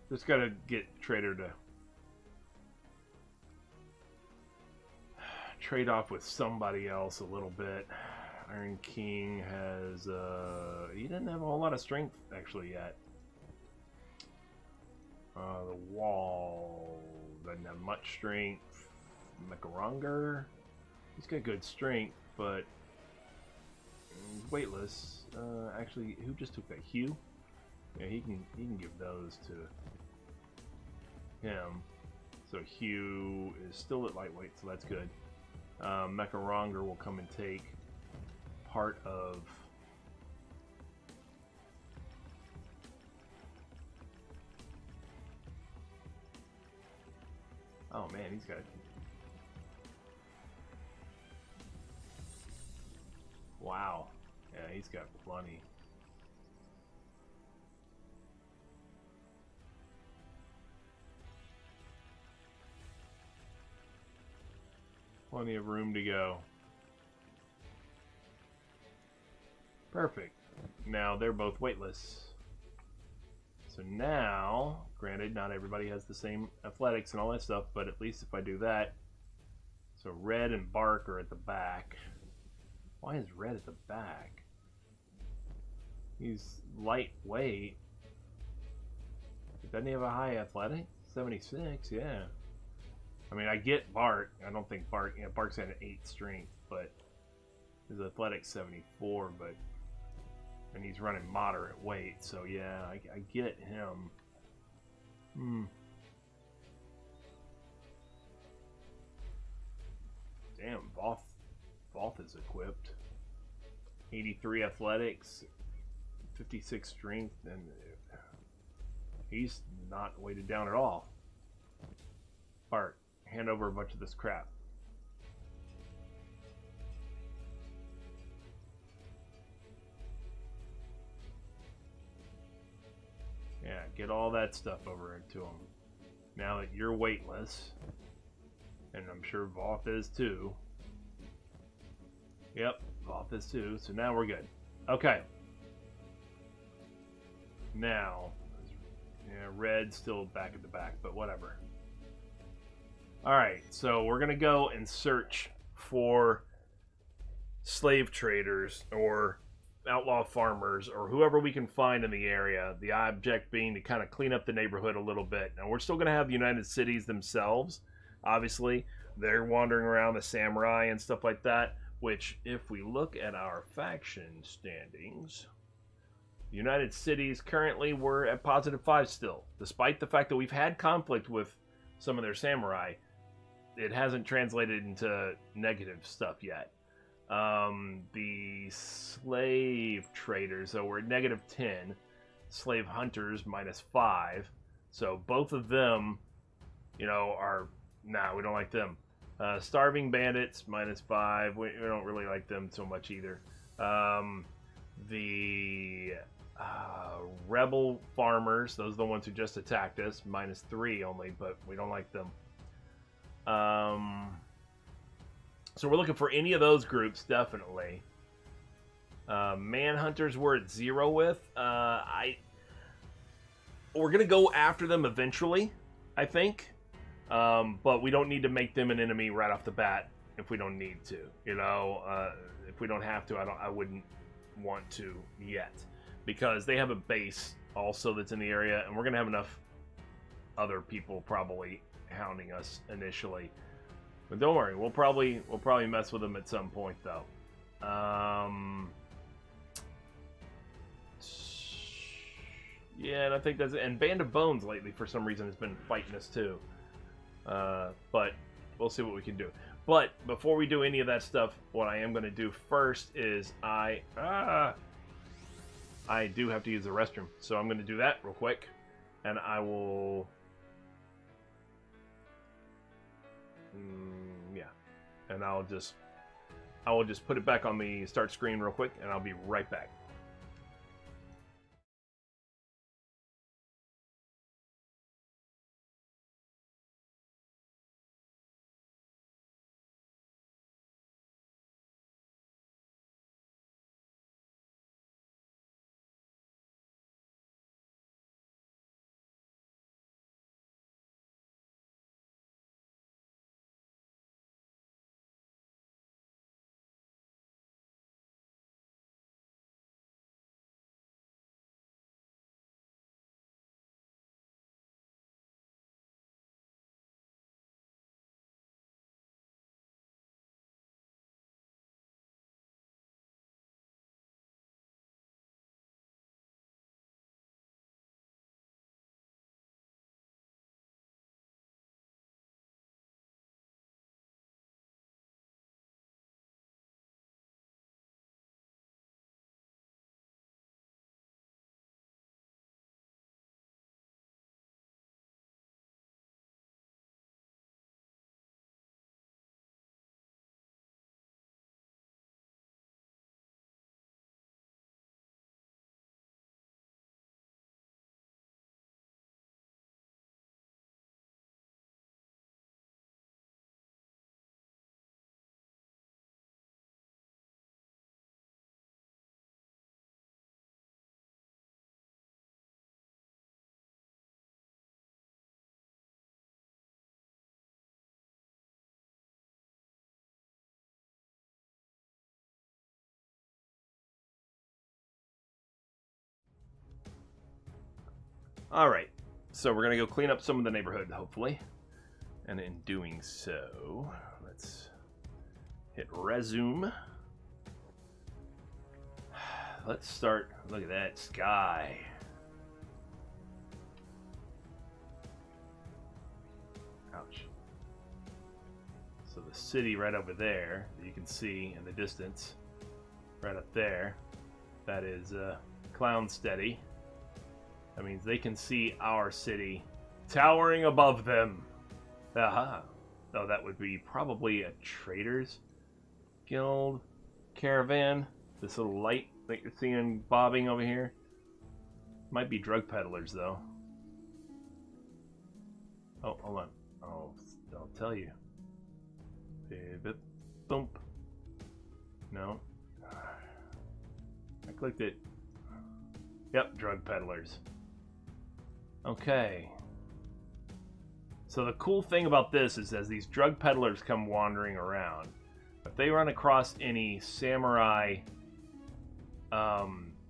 Just gotta get Trader to trade off with somebody else a little bit. Iron King has, he doesn't have a whole lot of strength actually yet. The Wall doesn't have much strength. Macaronger, he's got good strength, but he's weightless. Actually, who just took that? Hugh? Yeah, he can give those to him. So Hugh is still at lightweight, so that's good. Macaronger will come and take part of oh man, he's got wow. Yeah, he's got plenty. Plenty of room to go. Perfect. Now they're both weightless. So now, granted, not everybody has the same athletics and all that stuff, but at least if I do that. So Red and Bark are at the back. Why is Red at the back? He's lightweight. Doesn't he have a high athletic? 76, yeah. I mean, I get Bark. I don't think Bark... Yeah, Bark's at an 8 strength, but his athletic's 74, but... And he's running moderate weight, so yeah, I get him. Damn, Voth is equipped. 83 athletics, 56 strength, and he's not weighted down at all. Bart, hand over a bunch of this crap. Yeah, get all that stuff over into him. Now that you're weightless, and I'm sure Voth is too. Yep, Voth is too, so now we're good. Okay. Now, yeah, Red's still back at the back, but whatever. Alright, so we're going to go and search for slave traders or outlaw farmers or whoever we can find in the area. The object being to kind of clean up the neighborhood a little bit. Now, we're still going to have the United Cities themselves, obviously. They're wandering around, the samurai and stuff like that, which, if we look at our faction standings, the United Cities currently we're at +5 still. Despite the fact that we've had conflict with some of their samurai, it hasn't translated into negative stuff yet. The slave traders, so we're at -10. Slave hunters -5. So both of them, you know, are... Nah, we don't like them. Starving bandits -5. We don't really like them so much either. The rebel farmers, those are the ones who just attacked us, -3 only, but we don't like them. So we're looking for any of those groups, definitely. Manhunters we're at 0 with. We're going to go after them eventually, I think. But we don't need to make them an enemy right off the bat if we don't need to. You know, if we don't have to, I wouldn't want to yet. Because they have a base also that's in the area, and we're going to have enough other people probably hounding us initially. But don't worry, we'll probably mess with them at some point, though. Yeah, and I think that's it. And Band of Bones lately, for some reason, has been fighting us too. But we'll see what we can do. But before we do any of that stuff, what I am going to do first is I do have to use the restroom, so I'm going to do that real quick, and I will. Yeah, and I will just put it back on the start screen real quick, and I'll be right back. Alright, so we're going to go clean up some of the neighborhood, hopefully. And in doing so, let's hit resume. Let's start. Look at that sky. Ouch. So the city right over there, you can see in the distance, right up there, that is Clown Steady. That means they can see our city towering above them. Aha. Oh, that would be probably a Traders Guild caravan. This little light that you're seeing bobbing over here. Might be drug peddlers, though. Oh, hold on. Oh, I'll tell you. Bump. No. I clicked it. Yep, drug peddlers. Okay. So the cool thing about this is as these drug peddlers come wandering around, if they run across any samurai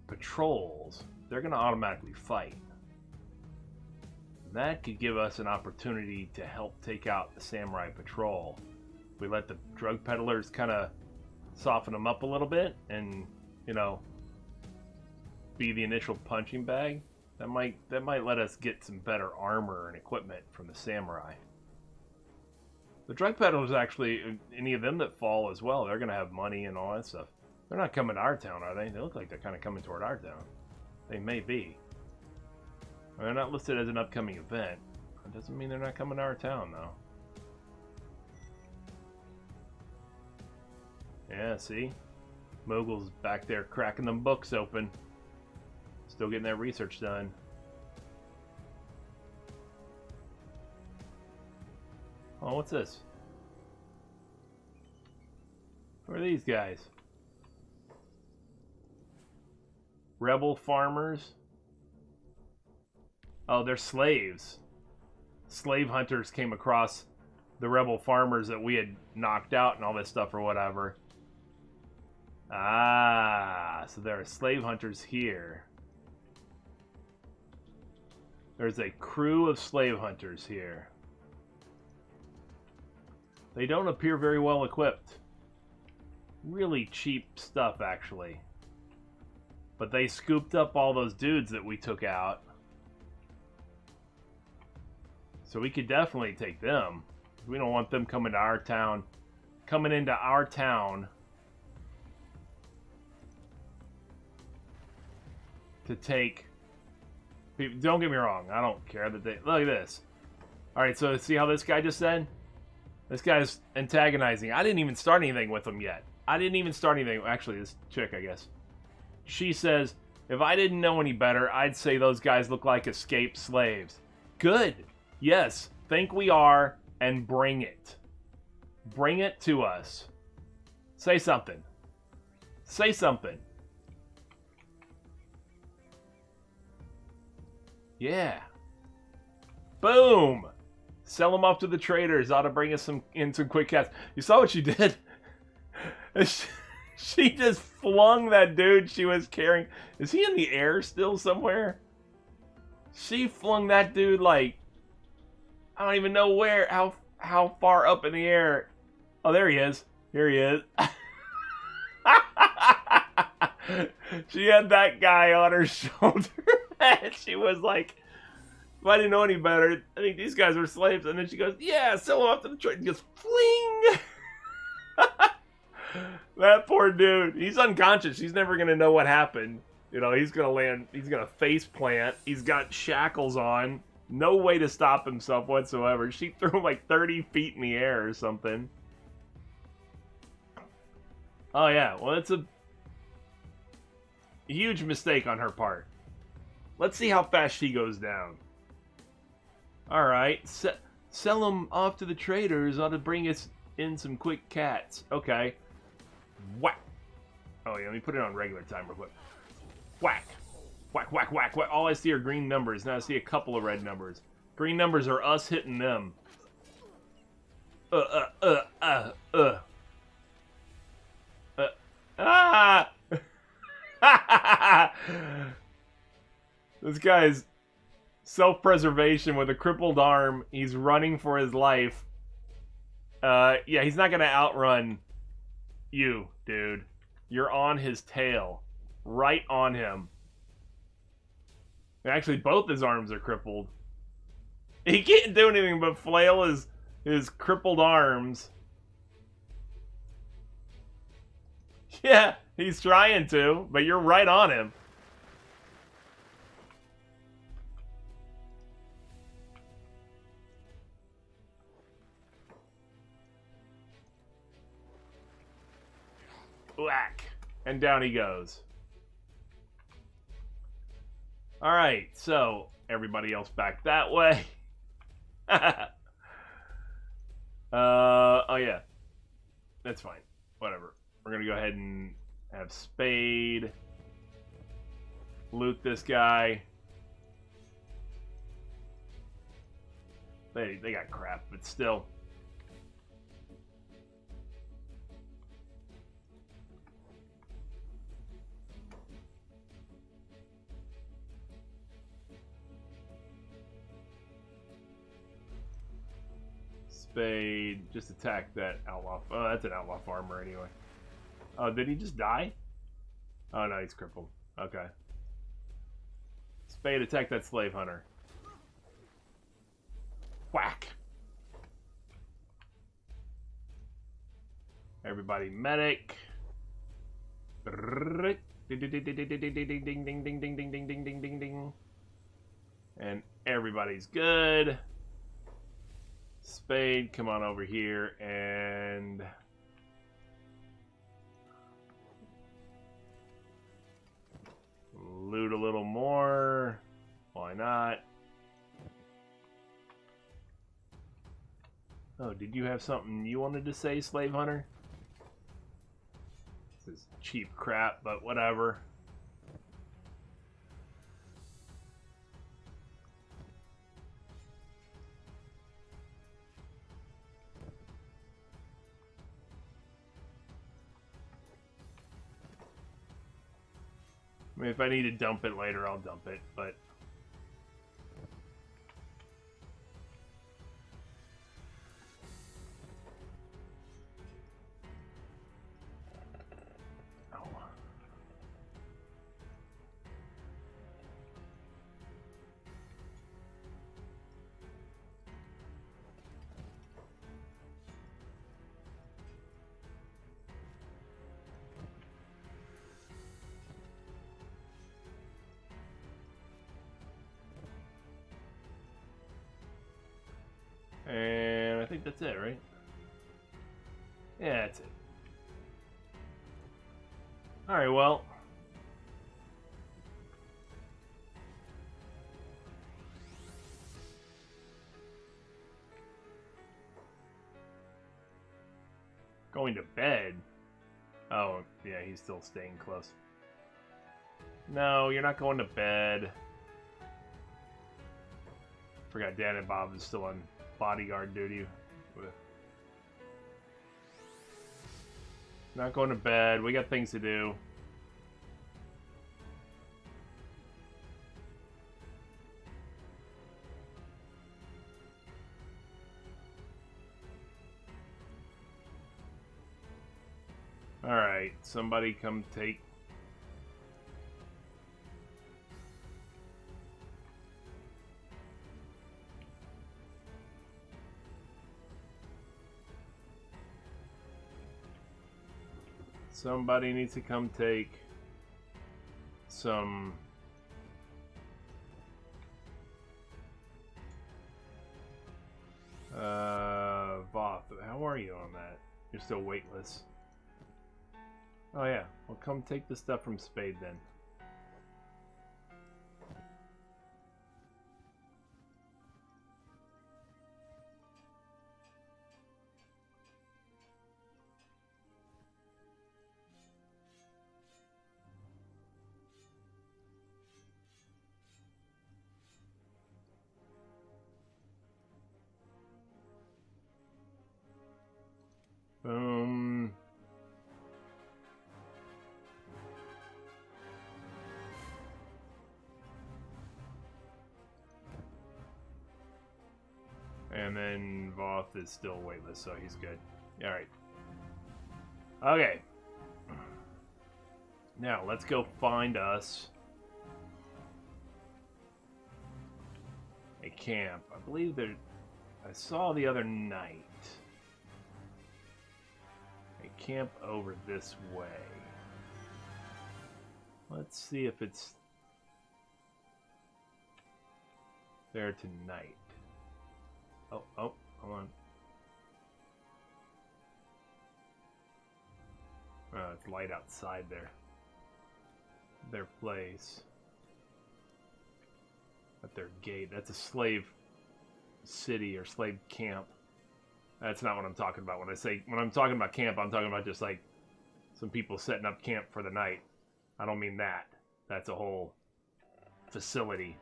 patrols, they're going to automatically fight. That could give us an opportunity to help take out the samurai patrol. We let the drug peddlers kind of soften them up a little bit and, you know, be the initial punching bag. That might let us get some better armor and equipment from the samurai. The drug peddlers, actually, any of them that fall as well, they're going to have money and all that stuff. They're not coming to our town, are they? They look like they're kind of coming toward our town. They may be. They're not listed as an upcoming event. That doesn't mean they're not coming to our town, though. Yeah, see? Moogles back there cracking them books open. Still getting that research done. Oh, what's this? Who are these guys? Rebel farmers? Oh, they're slaves. Slave hunters came across the rebel farmers that we had knocked out and all this stuff or whatever. Ah, so there are slave hunters here. There's a crew of slave hunters here. They don't appear very well equipped. Really cheap stuff, actually. But they scooped up all those dudes that we took out. So we could definitely take them. We don't want them coming to our town. Coming into our town to take... Don't get me wrong, I don't care that they... Look at this. Alright, so see how this guy just said? This guy's antagonizing. I didn't even start anything with him yet. I didn't even start anything. Actually, this chick, I guess. She says, if I didn't know any better, I'd say those guys look like escaped slaves. Good. Yes, think we are, and bring it. Bring it to us. Say something. Say something. Yeah. Boom! Sell them off to the traders. Ought to bring us some quick cats. You saw what she did? She just flung that dude she was carrying. Is he in the air still somewhere? She flung that dude like... I don't even know where, how far up in the air. Oh, there he is. Here he is. She had that guy on her shoulder. And she was like, if I didn't know any better, I think these guys were slaves. And then she goes, yeah, sell them off to the trade. And just fling. That poor dude. He's unconscious. He's never going to know what happened. You know, he's going to land. He's going to face plant. He's got shackles on. No way to stop himself whatsoever. She threw him like 30 feet in the air or something. Oh, yeah. Well, it's a huge mistake on her part. Let's see how fast she goes down. Alright. Sell them off to the traders. Ought to bring us in some quick cats. Okay. Whack. Oh, yeah. Let me put it on regular time real quick. Whack. Whack, whack, whack, whack. All I see are green numbers. Now I see a couple of red numbers. Green numbers are us hitting them. Ah! This guy's self-preservation with a crippled arm. He's running for his life. Yeah, he's not gonna outrun you, dude. You're on his tail. Right on him. Actually, both his arms are crippled. He can't do anything but flail his crippled arms. Yeah, he's trying to, but you're right on him. Whack. And down he goes. Alright, so everybody else back that way. Oh yeah. That's fine. Whatever. We're gonna go ahead and have Spade loot this guy. They got crap, but still. Spade, just attack that outlaw. Oh, that's an outlaw farmer anyway. Oh, did he just die? Oh no, he's crippled. Okay. Spade, attack that slave hunter. Whack. Everybody medic. Ding ding ding ding ding ding ding ding ding ding ding ding ding ding ding. And everybody's good. Spade, come on over here and loot a little more. Why not? Oh, did you have something you wanted to say, slave hunter? This is cheap crap, but whatever. I mean, if I need to dump it later, I'll dump it, but... Oh. And I think that's it, right? Yeah, that's it. Alright, well. Going to bed? Oh, yeah, he's still staying close. No, you're not going to bed. Forgot Dan and Bob is still on bodyguard duty. Not going to bed. We got things to do. Alright, somebody come take... Somebody needs to come take some Voth. How are you on that? You're still weightless. Oh yeah, well come take the stuff from Spade then. Boom. And then Voth is still weightless, so he's good. Alright. Okay. Now, let's go find us a camp. I believe there... I saw the other night a camp over this way. Let's see if it's there tonight. Oh, hold on. It's light outside their place. At their gate. That's a slave city or slave camp. That's not what I'm talking about. When I'm talking about camp, I'm talking about just like some people setting up camp for the night. I don't mean that. That's a whole facility,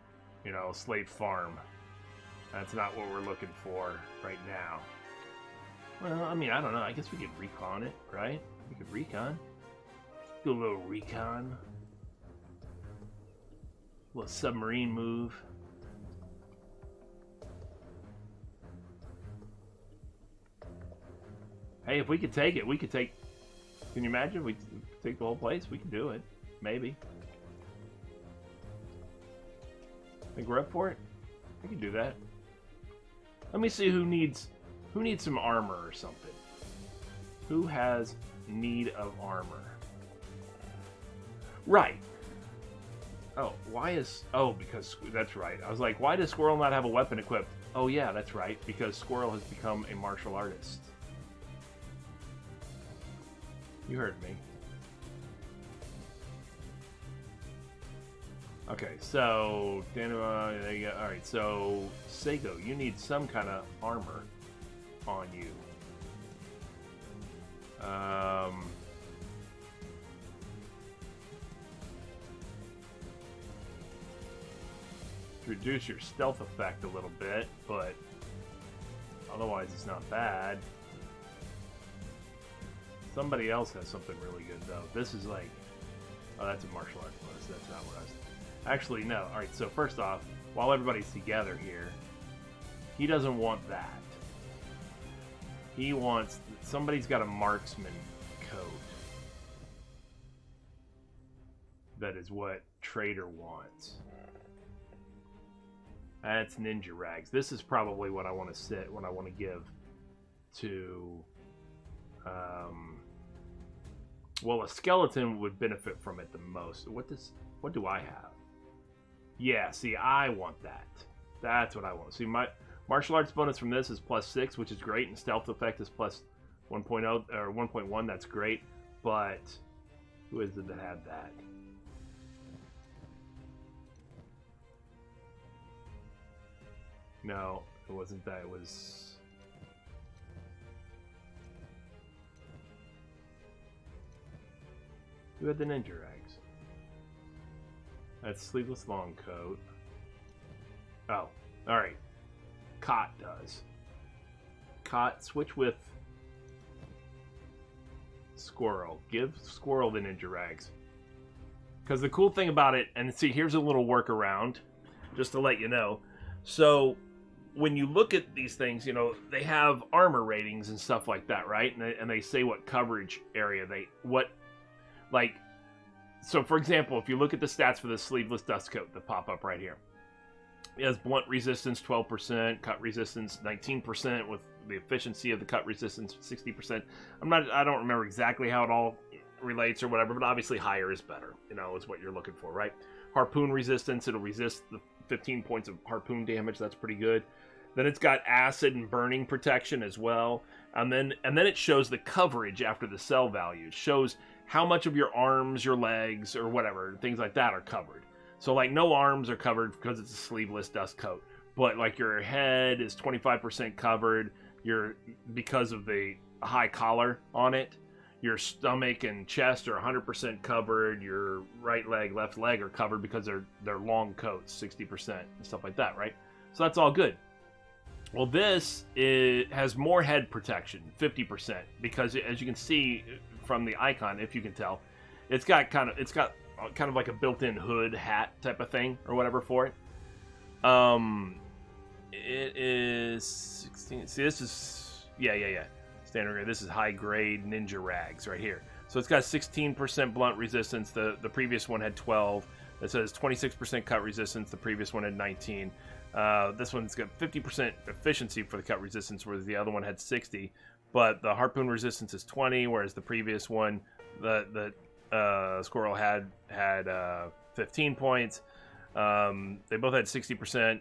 you know, slave farm. That's not what we're looking for right now. Well, I mean, I don't know. I guess we could recon it, right? We could recon. Do a little recon. A little submarine move. Hey, if we could take it, we could take... Can you imagine? We could take the whole place? We could do it. Maybe. Think we're up for it? We can do that. Let me see who needs some armor or something. Who has need of armor? Right. Oh, why is... Oh, because... That's right. I was like, why does Squirrel not have a weapon equipped? Oh, yeah, that's right. Because Squirrel has become a martial artist. You heard me. Okay, so... there you go. Alright, so... Sego, you need some kind of armor on you. Reduce your stealth effect a little bit, but otherwise it's not bad. Somebody else has something really good though. This is like, oh, that's a martial arts bonus. That's not what I was. Actually, no. All right. So first off, while everybody's together here, he doesn't want that. He wants somebody's got a marksman coat. That is what Trader wants. That's ninja rags. This is probably what I want to sit, what I want to give to, well, a skeleton would benefit from it the most. What do I have? Yeah, see, I want that. That's what I want. See, my martial arts bonus from this is +6, which is great, and stealth effect is plus 1.0 or 1.1. That's great, but who is it that had that? No, it wasn't that. It was... Who had the ninja rags? That's sleeveless long coat. Oh, alright. Cot does. Cot, switch with Squirrel. Give Squirrel the ninja rags. Because the cool thing about it, and see, here's a little workaround, just to let you know. So... when you look at these things, you know, they have armor ratings and stuff like that, right? And they say what coverage area so for example, if you look at the stats for the sleeveless dust coat that pop up right here, it has blunt resistance 12%, cut resistance 19%, with the efficiency of the cut resistance 60%. I don't remember exactly how it all relates or whatever, but obviously higher is better, you know, is what you're looking for, right? Harpoon resistance, it'll resist the 15 points of harpoon damage. That's pretty good. Then it's got acid and burning protection as well. And then it shows the coverage after the cell value. It shows how much of your arms, your legs, or whatever, things like that are covered. So like no arms are covered because it's a sleeveless dust coat. But like your head is 25% covered. Because of the high collar on it. Your stomach and chest are 100% covered. Your right leg, left leg are covered because they're long coats, 60% and stuff like that, right? So that's all good. Well, this has more head protection, 50%, because as you can see from the icon, if you can tell, it's got kind of like a built-in hood hat type of thing or whatever for it. It is 16. See, this is yeah. Standard grade. This is high grade ninja rags right here. So it's got 16% blunt resistance. The previous one had 12. It says 26% cut resistance. The previous one had 19. This one's got 50% efficiency for the cut resistance, whereas the other one had 60. But the harpoon resistance is 20, whereas the previous one, the Squirrel had 15 points. They both had 60%.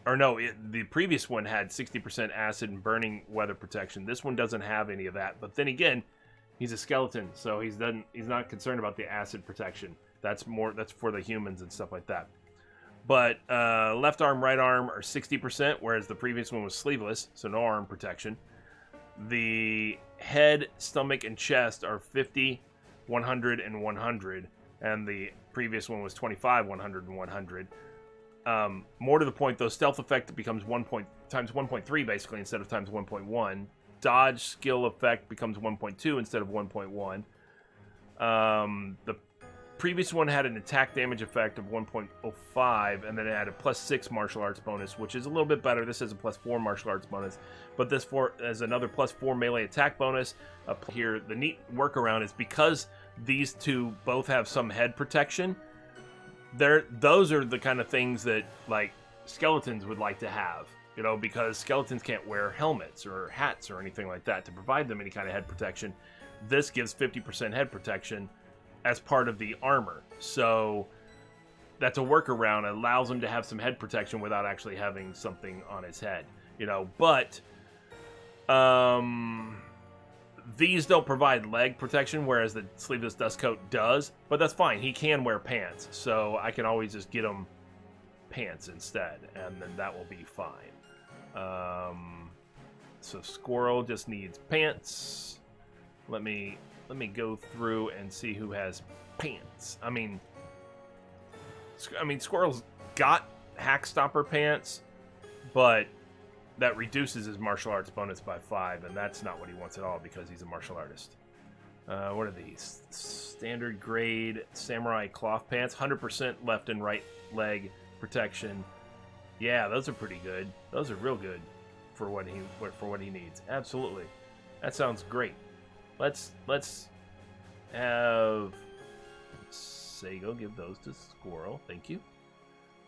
Or no, the previous one had 60% acid and burning weather protection. This one doesn't have any of that. But then again, he's a skeleton, so he's not concerned about the acid protection. That's for the humans and stuff like that. But left arm, right arm are 60%, whereas the previous one was sleeveless, so no arm protection. The head, stomach, and chest are 50, 100, and 100, and the previous one was 25, 100, and 100. More to the point, though, stealth effect becomes times 1.3 basically instead of times 1.1. Dodge skill effect becomes 1.2 instead of 1.1. The previous one had an attack damage effect of 1.05, and then it had a +6 martial arts bonus, which is a little bit better. This has a +4 martial arts bonus, but this has another +4 melee attack bonus. Here, the neat workaround is because these two both have some head protection. Those are the kind of things that like skeletons would like to have, you know, because skeletons can't wear helmets or hats or anything like that to provide them any kind of head protection. This gives 50% head protection as part of the armor, so that's a workaround. It allows him to have some head protection without actually having something on his head, you know. But these don't provide leg protection, whereas the sleeveless dust coat does. But that's fine. He can wear pants, so I can always just get him pants instead, and then that will be fine. So Squirrel just needs pants. Let me go through and see who has pants. I mean, Squirrel's got Hack Stopper pants, but that reduces his martial arts bonus by 5, and that's not what he wants at all because he's a martial artist. What are these? Standard grade samurai cloth pants, 100% left and right leg protection. Yeah, those are pretty good. Those are real good for what he needs. Absolutely, that sounds great. Let's have Sago give those to Squirrel. Thank you.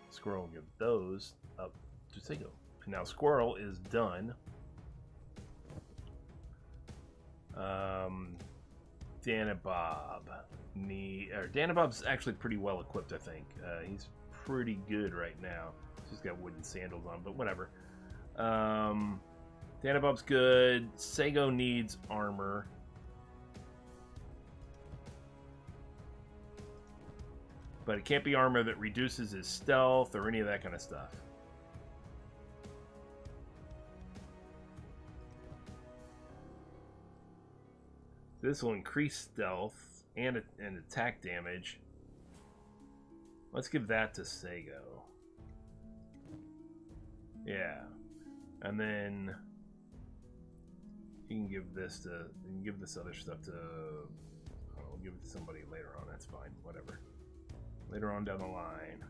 Squirrel will give those up to Sago. Now Squirrel is done. Danabob. Danabob's actually pretty well equipped, I think. He's pretty good right now. He's got wooden sandals on, but whatever. Danabob's good. Sago needs armor. But it can't be armor that reduces his stealth or any of that kind of stuff. This will increase stealth and attack damage. Let's give that to Sago. Yeah. And then you can give this other stuff to... I'll give it to somebody later on. That's fine. Whatever. Later on down the line.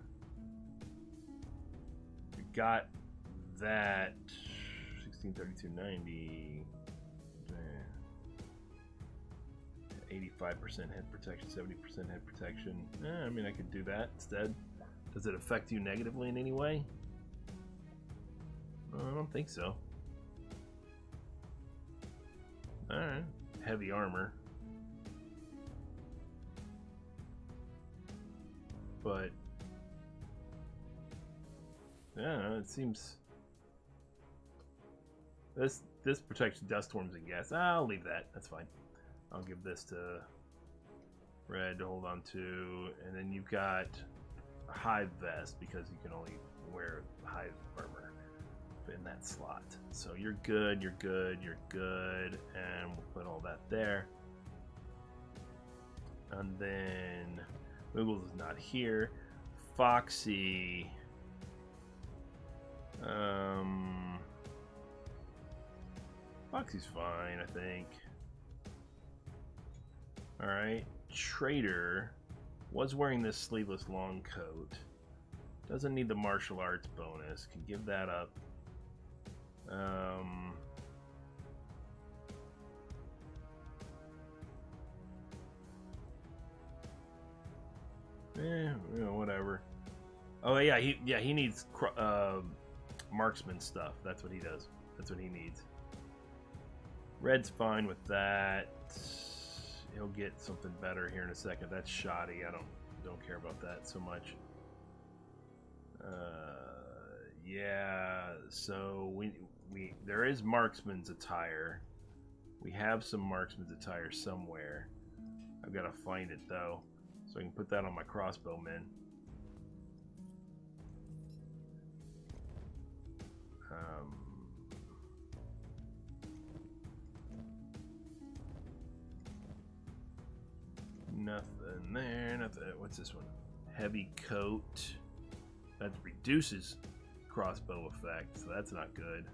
We got that 1632.90. 85% head protection, 70% head protection. I mean, I could do that instead. Does it affect you negatively in any way? I don't think so. Alright. Heavy armor. But yeah, it seems this protects dust storms and gas. I'll leave that. That's fine. I'll give this to Red to hold on to, and then you've got a hive vest because you can only wear hive armor in that slot. So you're good, you're good, you're good, and we'll put all that there. And then Moogles is not here. Foxy. Foxy's fine, I think. Alright, Trader was wearing this sleeveless long coat. Doesn't need the martial arts bonus. Can give that up. You know, whatever. Oh yeah, he needs marksman stuff. That's what he does. That's what he needs. Red's fine with that. He'll get something better here in a second. That's shoddy. I don't care about that so much. Yeah. So we there is marksman's attire. We have some marksman's attire somewhere. I've got to find it though, so I can put that on my crossbowmen. Nothing there. Nothing. What's this one? Heavy coat. That reduces crossbow effect, so that's not good.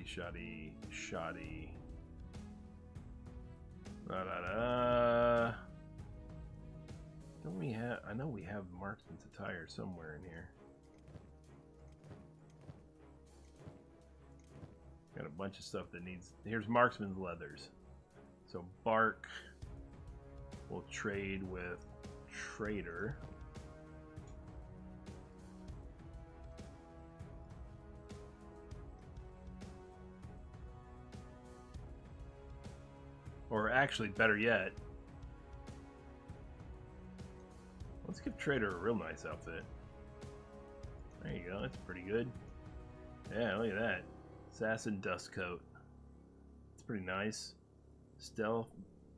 Shoddy. Don't we have? I know we have marksman's attire somewhere in here. Got a bunch of stuff that needs. Here's marksman's leathers. So bark. We'll trade with trader. Or actually, better yet, let's give trader a real nice outfit. There you go. That's pretty good. Yeah, look at that. Assassin dust coat. It's pretty nice. Stealth,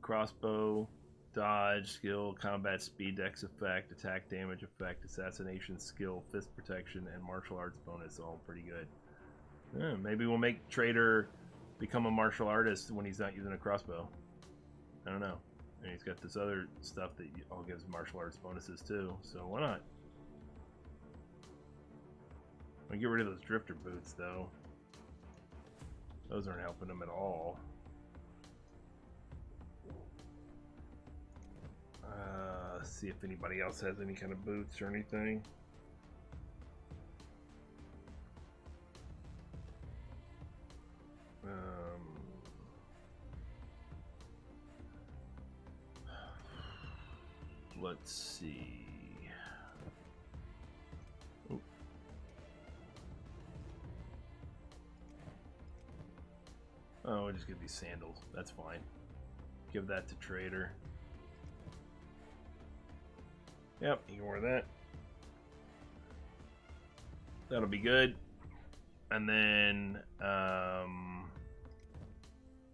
crossbow, dodge, skill, combat speed, dex effect, attack damage effect, assassination skill, fist protection, and martial arts bonus. All pretty good. Yeah, maybe we'll make trader become a martial artist when he's not using a crossbow. I don't know. And he's got this other stuff that all gives martial arts bonuses too. So why not? I'm gonna get rid of those drifter boots though. Those aren't helping him at all. Let's see if anybody else has any kind of boots or anything. Let's see. Ooh. Oh, we'll just get these sandals. That's fine. Give that to trader. Yep, you can wear that. That'll be good. And then, like I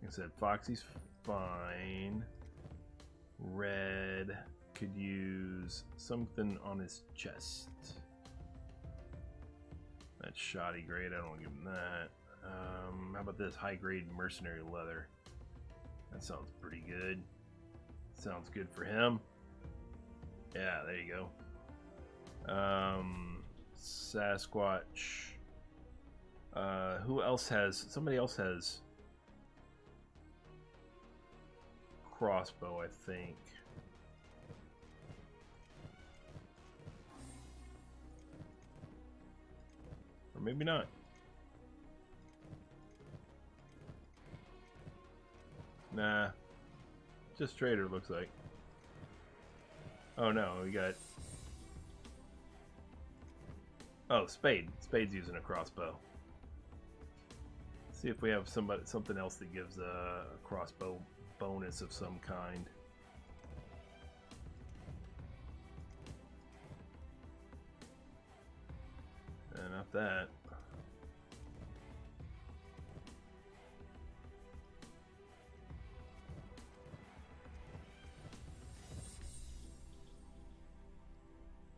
said, Foxy's fine. Red could use something on his chest. That's shoddy grade. I don't give him that. How about this high grade mercenary leather? That sounds pretty good. Sounds good for him. Yeah, there you go. Sasquatch. Who else has? Somebody else has crossbow, I think. Or maybe not. Nah. Just trader, looks like. Oh no, we got... Oh, Spade. Spade's using a crossbow. Let's see if we have something else that gives a crossbow bonus of some kind. Not that.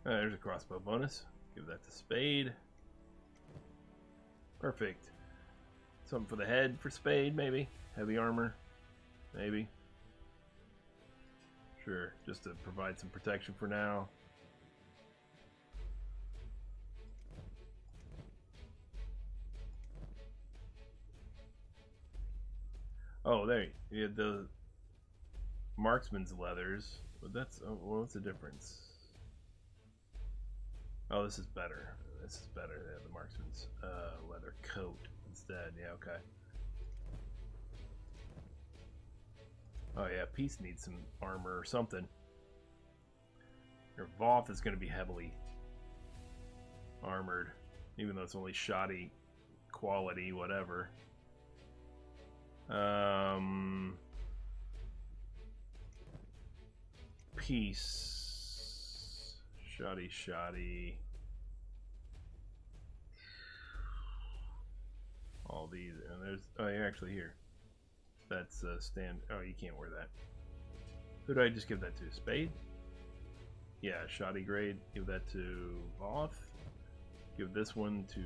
There's a crossbow bonus. Give that to Spade. Perfect. Something for the head for Spade, maybe. Heavy armor, maybe. Sure, just to provide some protection for now. Oh, there. You had the marksman's leathers, but that's, oh, well, what's the difference? Oh, this is better. This is better than the marksman's leather coat instead. Yeah, okay. Oh yeah, Peace needs some armor or something. Your Voth is going to be heavily armored, even though it's only shoddy quality, whatever. Peace. Shoddy. All these, and there's, oh, you're actually here. That's stand, oh, you can't wear that. Who did I just give that to? Spade? Yeah, shoddy grade. Give that to Voth. Give this one to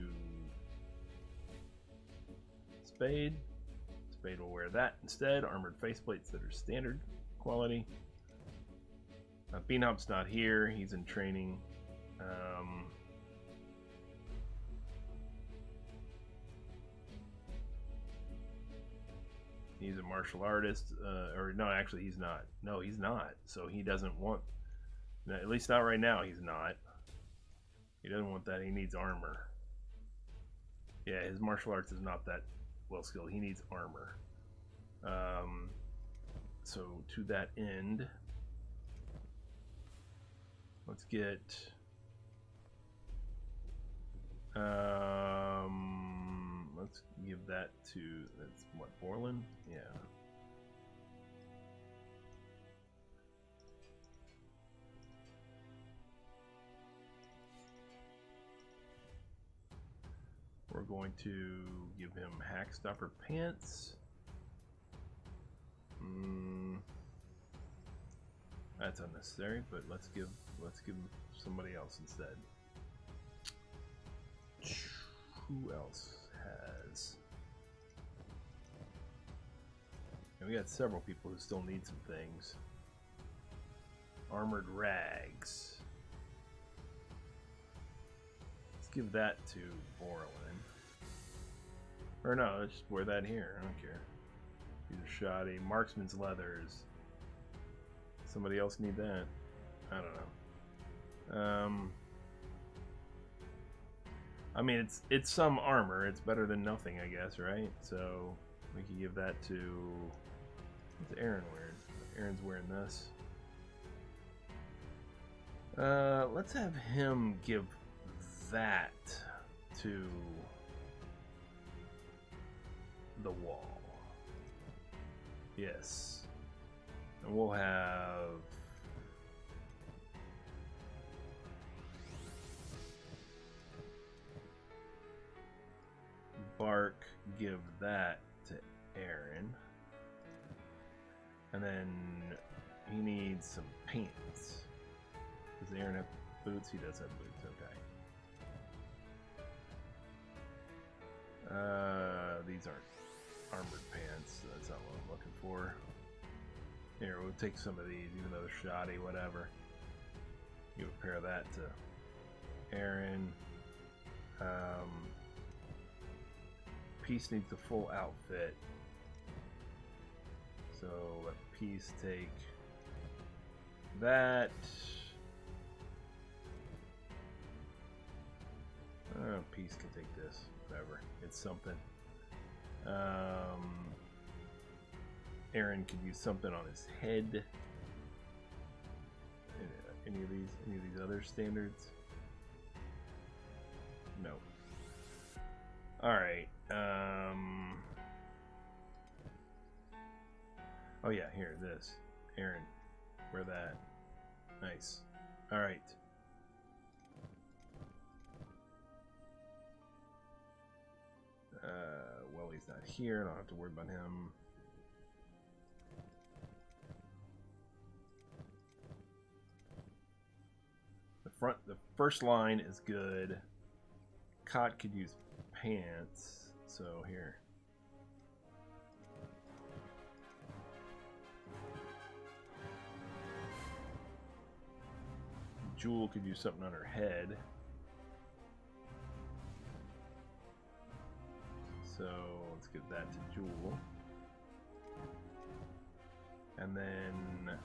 Spade. Spade will wear that instead. Armored faceplates that are standard quality. Beanhop's not here. He's in training. He's a martial artist. Or no, actually he's not. No, he's not. So he doesn't want... At least not right now, he's not. He doesn't want that. He needs armor. Yeah, his martial arts is not that well skilled. He needs armor. So to that end, let's get let's give that to, that's what, Borland? Yeah. We're going to give him Hackstopper pants. That's unnecessary, but let's give him somebody else instead. Who else has? And we got several people who still need some things. Armored rags. Let's give that to Borland. Or no, let's just wear that here. I don't care. These are shoddy. Marksman's leathers. Somebody else need that? I don't know. I mean, it's some armor. It's better than nothing, I guess, right? So we can give that to, what's Aaron wearing? Aaron's wearing this. Let's have him give that to the wall. Yes. And we'll have Bark give that to Aaron. And then he needs some pants. Does Aaron have boots? He does have boots, okay. These aren't armored pants. That's not what I'm looking for. Here, we'll take some of these, even though they're shoddy, whatever. Give a pair of that to Aaron. Peace needs the full outfit. So let Peace take that. Peace can take this, whatever. It's something. Aaron could use something on his head. Any of these other standards? No. All right. Oh yeah, here, this. Aaron, wear that. Nice. All right. Well, he's not here. I don't have to worry about him. The first line is good. Cot could use pants, so here. Jewel could use something on her head. So let's give that to Jewel. And And then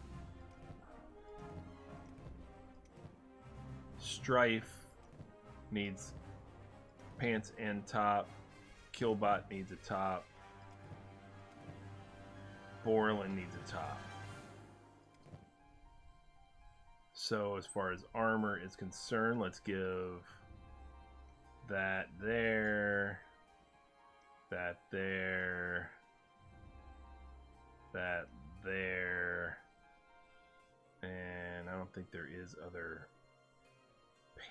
Strife needs pants and top. Killbot needs a top. Borland needs a top. So as far as armor is concerned, let's give that there, that there, that there, and I don't think there is other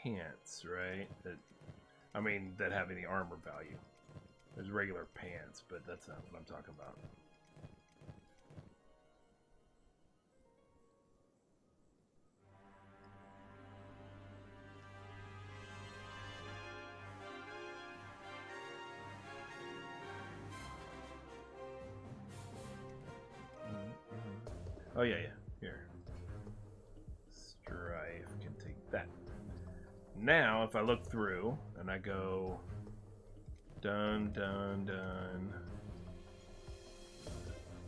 pants, right? That have any armor value. There's regular pants, but that's not what I'm talking about. Oh yeah, here. Strife can take that. Now, if I look through and I go done, done, done.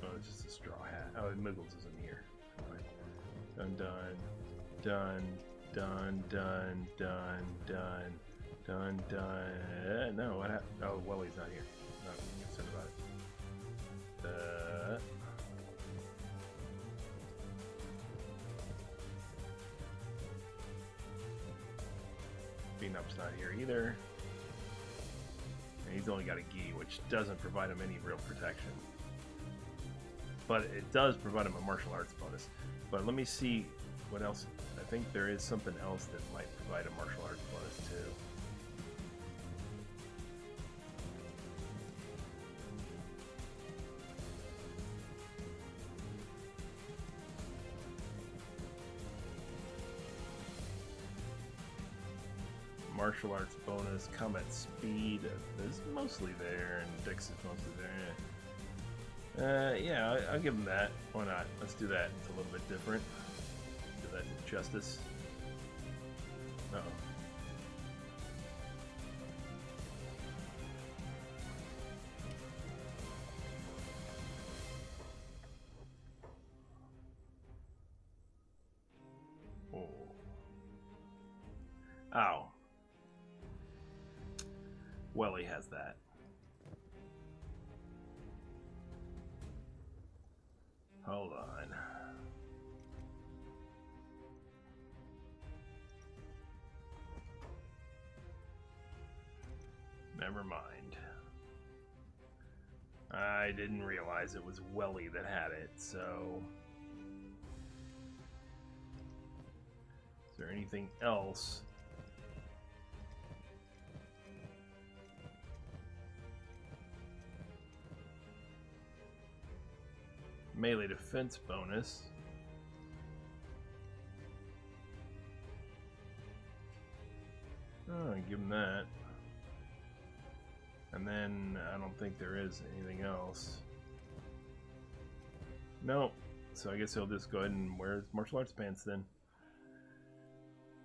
Oh, it's just a straw hat. Oh, Moogles isn't here. Done, done, done, done, done, done, done, done, done. No, what happened? Oh, Welly's not here. No, I'm concerned about it. Beanup's not here either. And he's only got a gi, which doesn't provide him any real protection. But it does provide him a martial arts bonus. But let me see what else. I think there is something else that might provide a martial arts bonus too. Martial arts bonus, combat speed is mostly there, and dex is mostly there. Yeah, I'll give him that. Why not? Let's do that. It's a little bit different. Do that justice. Uh-oh. Oh. Ow. Welly has that. Hold on. Never mind. I didn't realize it was Welly that had it, so... Is there anything else? Melee defense bonus. Oh, give him that. And then I don't think there is anything else. Nope. So I guess he'll just go ahead and wear his martial arts pants then.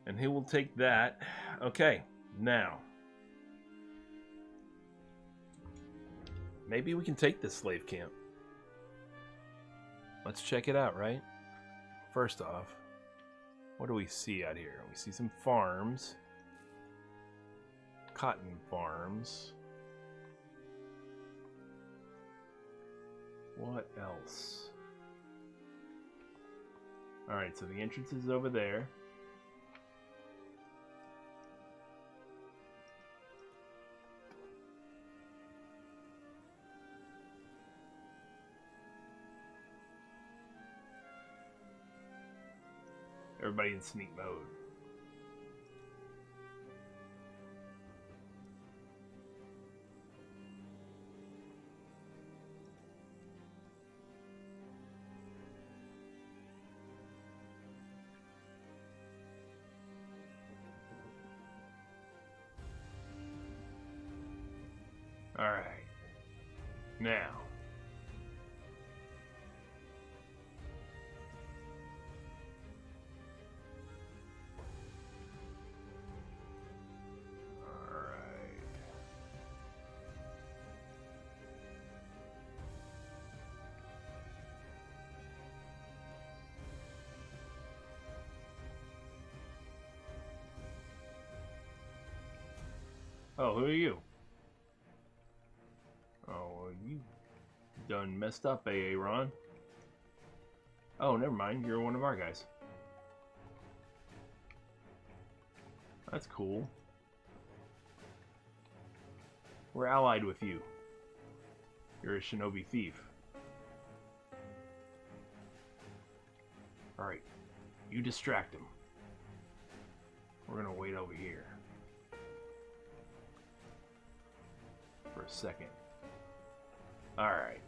And he will take that. Okay, now. Maybe we can take this slave camp. Let's check it out, right? First off, what do we see out here? We see some farms. Cotton farms. What else? Alright, so the entrance is over there. Everybody in sneak mode. All right. Now. Oh, who are you? Oh, you done messed up, Aaron. Oh, never mind. You're one of our guys. That's cool. We're allied with you. You're a shinobi thief. Alright. You distract him. We're gonna wait over here. For a second. Alright.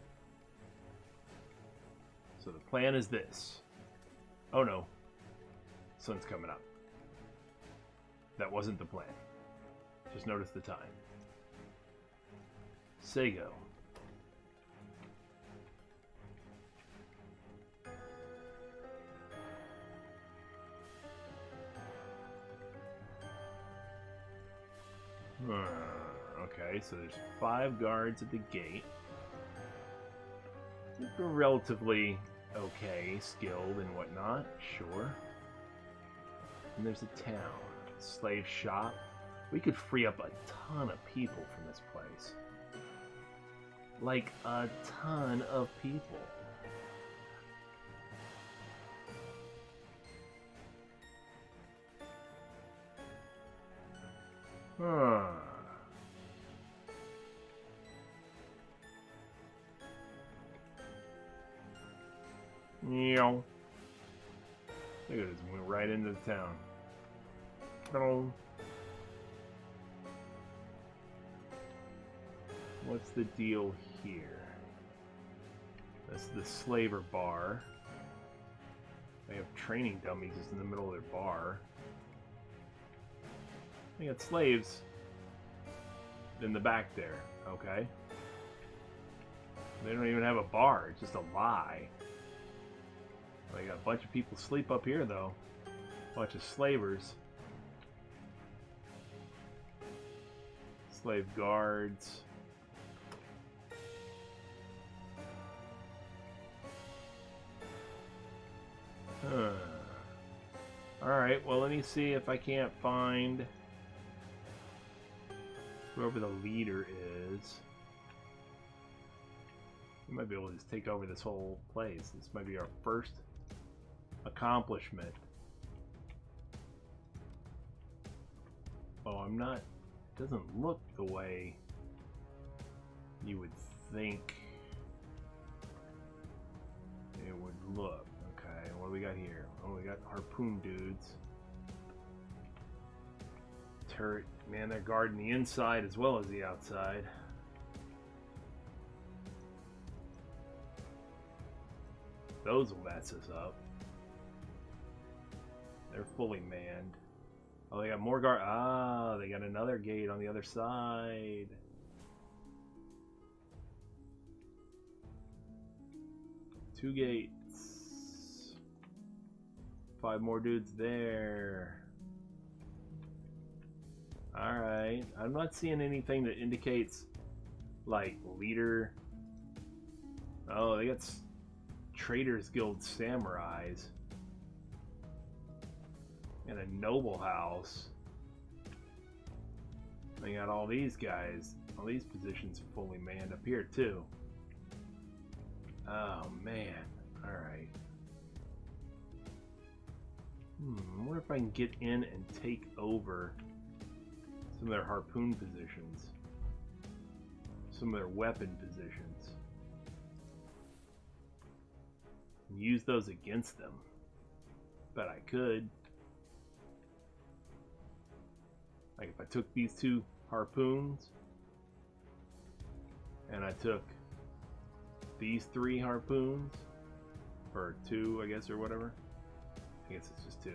So the plan is this. Oh no. Sun's coming up. That wasn't the plan. Just notice the time. Sego. Okay, so there's 5 guards at the gate. They're relatively okay, skilled and whatnot, sure. And there's a town. Slave shop. We could free up a ton of people from this place. Like a ton of people. Huh. Meow. Look at this, went right into the town. Hello. What's the deal here? That's the slaver bar. They have training dummies just in the middle of their bar. They got slaves in the back there, okay? They don't even have a bar, it's just a lie. They got a bunch of people sleep up here though. A bunch of slavers. Slave guards. Huh. Alright, well let me see if I can't find whoever the leader is. We might be able to just take over this whole place. This might be our first accomplishment. Oh, I'm not... doesn't look the way you would think it would look. Okay, what do we got here? Oh, we got harpoon dudes. Turret. Man, they're guarding the inside as well as the outside. Those will mess us up. They're fully manned. Oh, they got more guard. Ah, they got another gate on the other side. Two gates. 5 more dudes there. Alright. I'm not seeing anything that indicates, like, leader. Oh, they got Traders Guild samurais. And a noble house. They got all these guys, all these positions fully manned up here too. Oh man, alright. I wonder if I can get in and take over some of their harpoon positions. Some of their weapon positions. And use those against them. Bet I could. Like if I took these 2 harpoons and I took these 3 harpoons, or 2 I guess, or whatever. I guess it's just 2.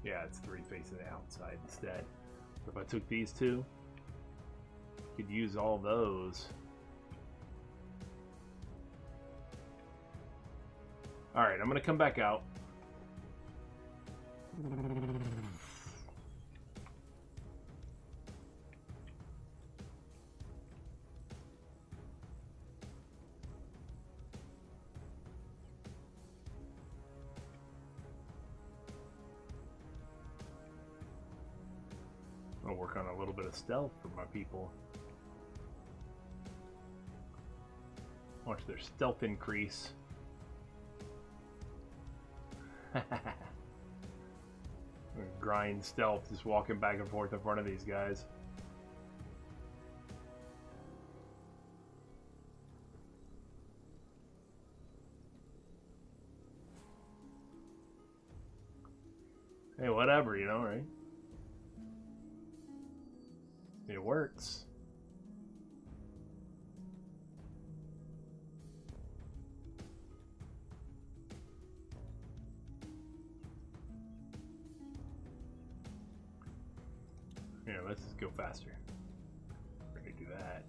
Yeah, it's 3 facing the outside instead. But if I took these 2, I could use all those. Alright, I'm gonna come back out. I'll work on a little bit of stealth for my people. Watch their stealth increase. Grind stealth, just walking back and forth in front of these guys. Hey, whatever, you know, right? It works. Here, let's just go faster. We're gonna do that.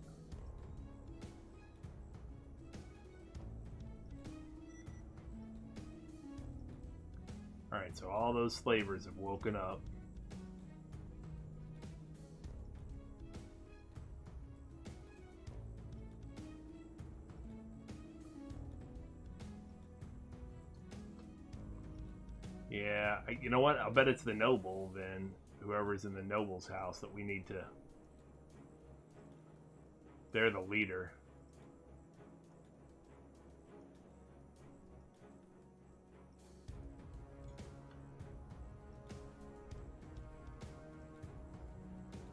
Alright, so all those slavers have woken up. Yeah, you know what? I'll bet it's the noble then. Whoever's in the noble's house that we need to... They're the leader.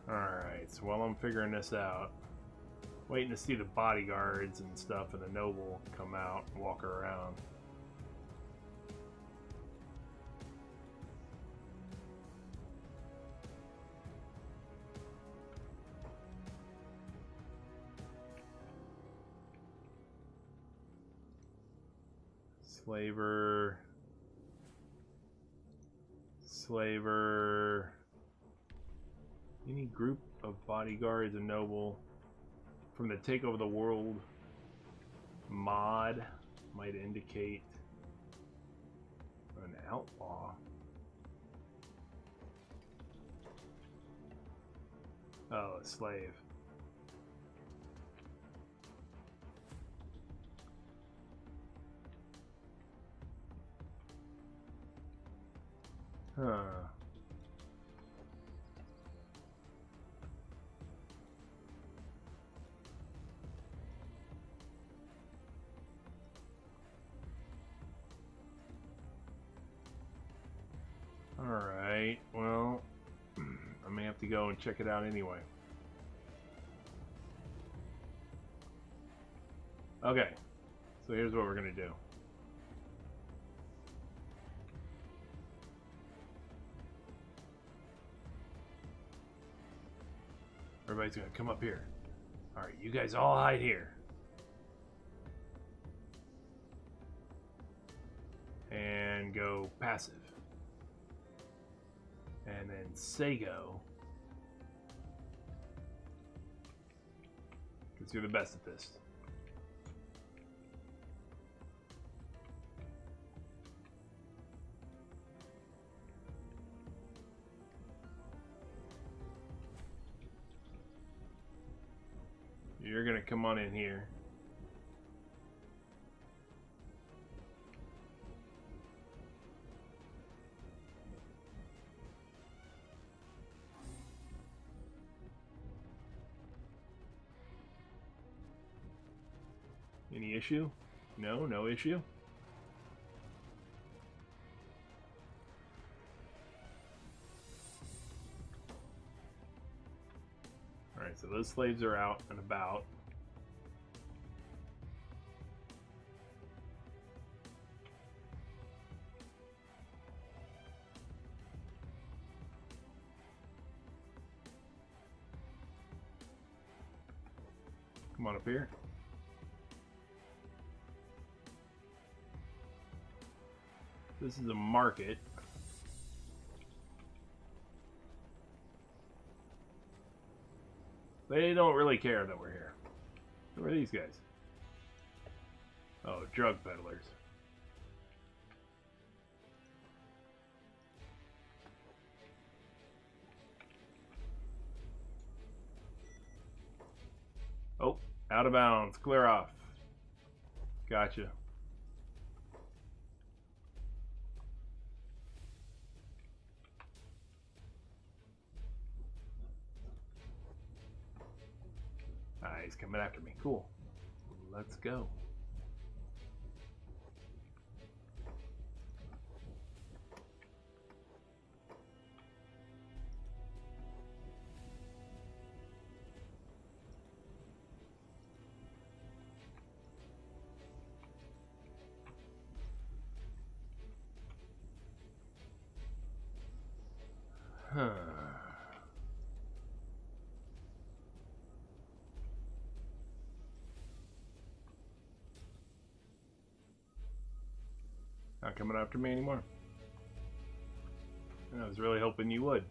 Alright, so while I'm figuring this out, waiting to see the bodyguards and stuff and the noble come out and walk around. Slaver. Any group of bodyguards and noble from the Take Over the World mod might indicate an outlaw. Oh, a slave. Huh. Alright, well, I may have to go and check it out anyway. Okay, so here's what we're going to do. Everybody's going to come up here. Alright, you guys all hide here. And go passive. And then Sago. Because you're the best at this. You're gonna come on in here. Any issue? No, no issue. Alright, so those slaves are out and about. Come on up here. This is a market. They don't really care that we're here. Who are these guys? Oh, drug peddlers. Oh, out of bounds. Clear off. Gotcha. He's coming after me. Cool. Let's go. Huh. Not coming after me anymore. I was really hoping you would.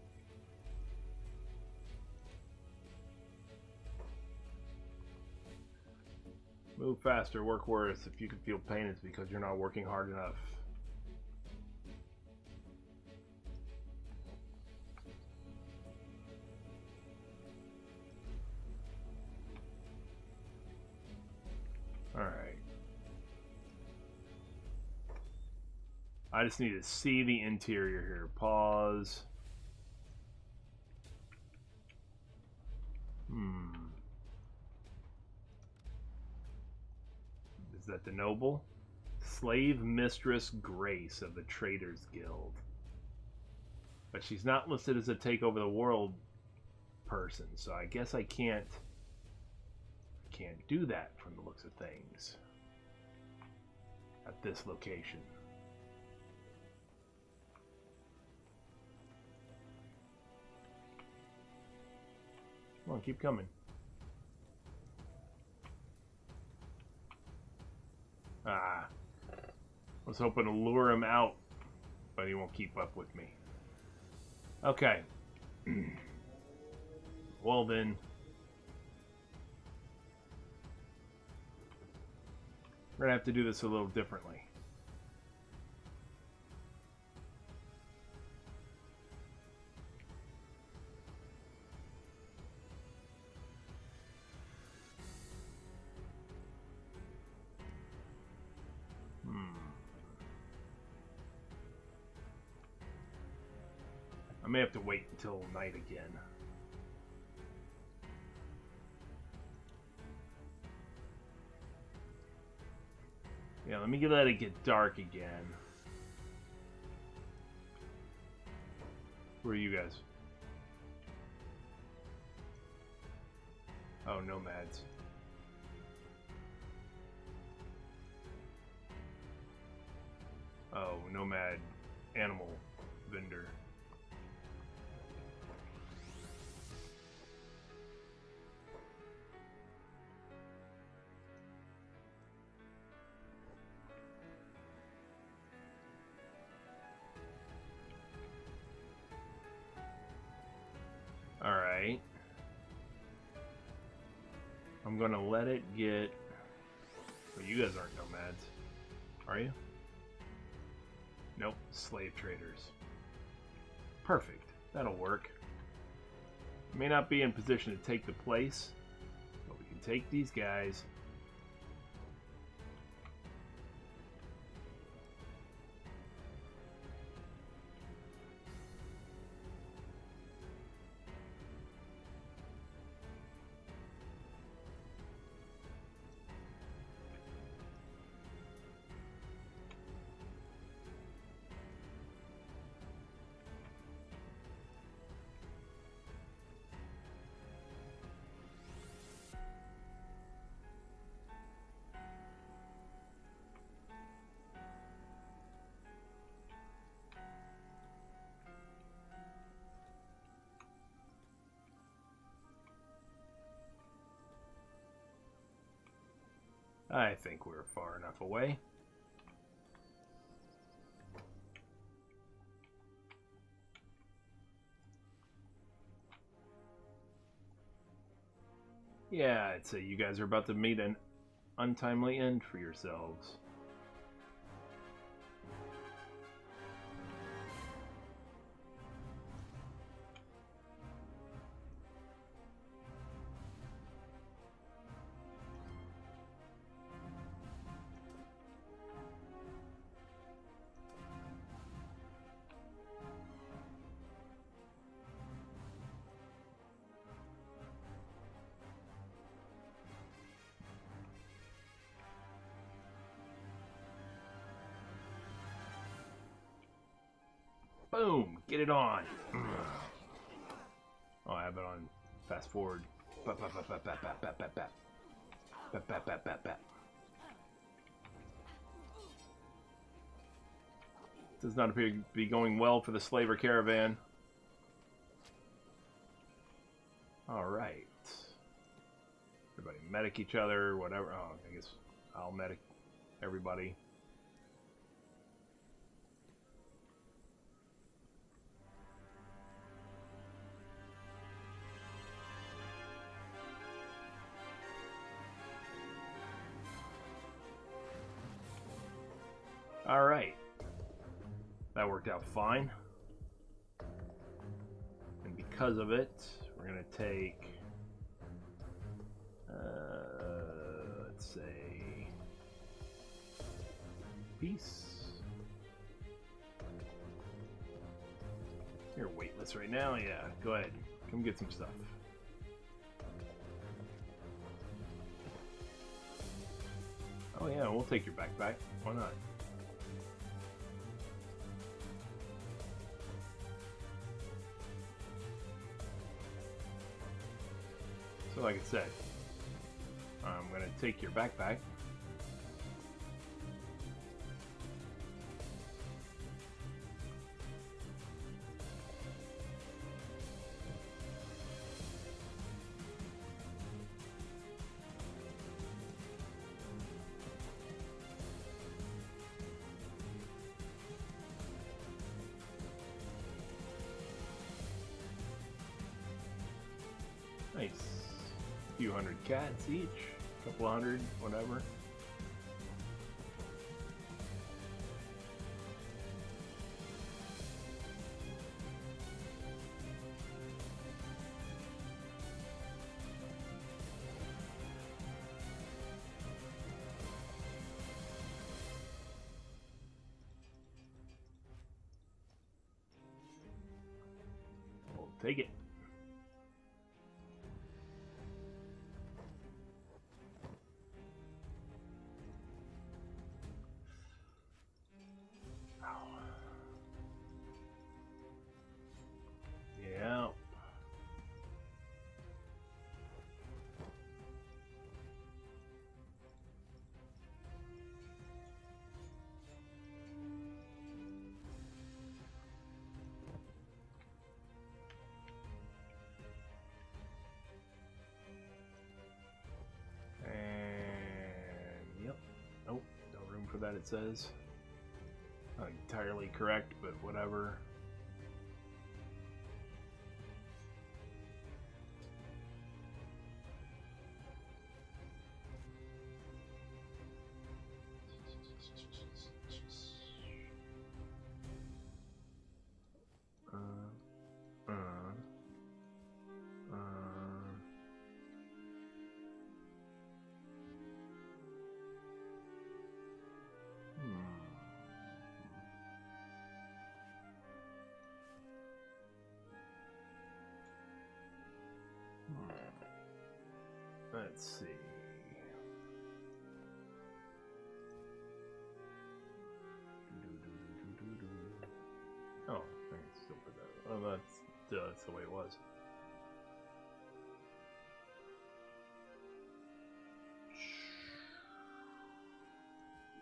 Move faster, work worse. If you can feel pain, it's because you're not working hard enough. Alright. I just need to see the interior here. Pause. Is that the noble? Slave Mistress Grace of the Traders Guild. But she's not listed as a take over the world person, so I guess I can't do that from the looks of things at this location. Come on, keep coming. I was hoping to lure him out, but he won't keep up with me. Okay. Well then. We're gonna have to do this a little differently. I may have to wait until night again. Yeah, let me let it get dark again. Where are you guys? Oh, nomads. Oh, nomad animal vendor. Alright. I'm gonna let it get... Well, you guys aren't nomads. Are you? Nope. Slave traders. Perfect. That'll work. May not be in position to take the place, but we can take these guys. I think we're far enough away. Yeah, I'd say you guys are about to meet an untimely end for yourselves. Boom! Get it on. Oh, I have it on fast forward. Bap, bap, bap, bap, bap, bap, bap, bap. Bap, bap, bap, bap, bap. Does not appear to be going well for the slaver caravan. Alright. Everybody medic each other, whatever. Oh, I guess I'll medic everybody. Alright. That worked out fine. And because of it, we're going to take, let's say, peace. You're weightless right now? Yeah, go ahead. Come get some stuff. Oh yeah, we'll take your backpack. Why not? So like I said, I'm going to take your backpack. Nice. A few hundred cats each, a couple hundred, whatever. We'll take it. Yeah. And yep. Nope. No room for that, it says. Not entirely correct, but whatever. Let's see. Oh, I can still put that. Oh, that's the way it was.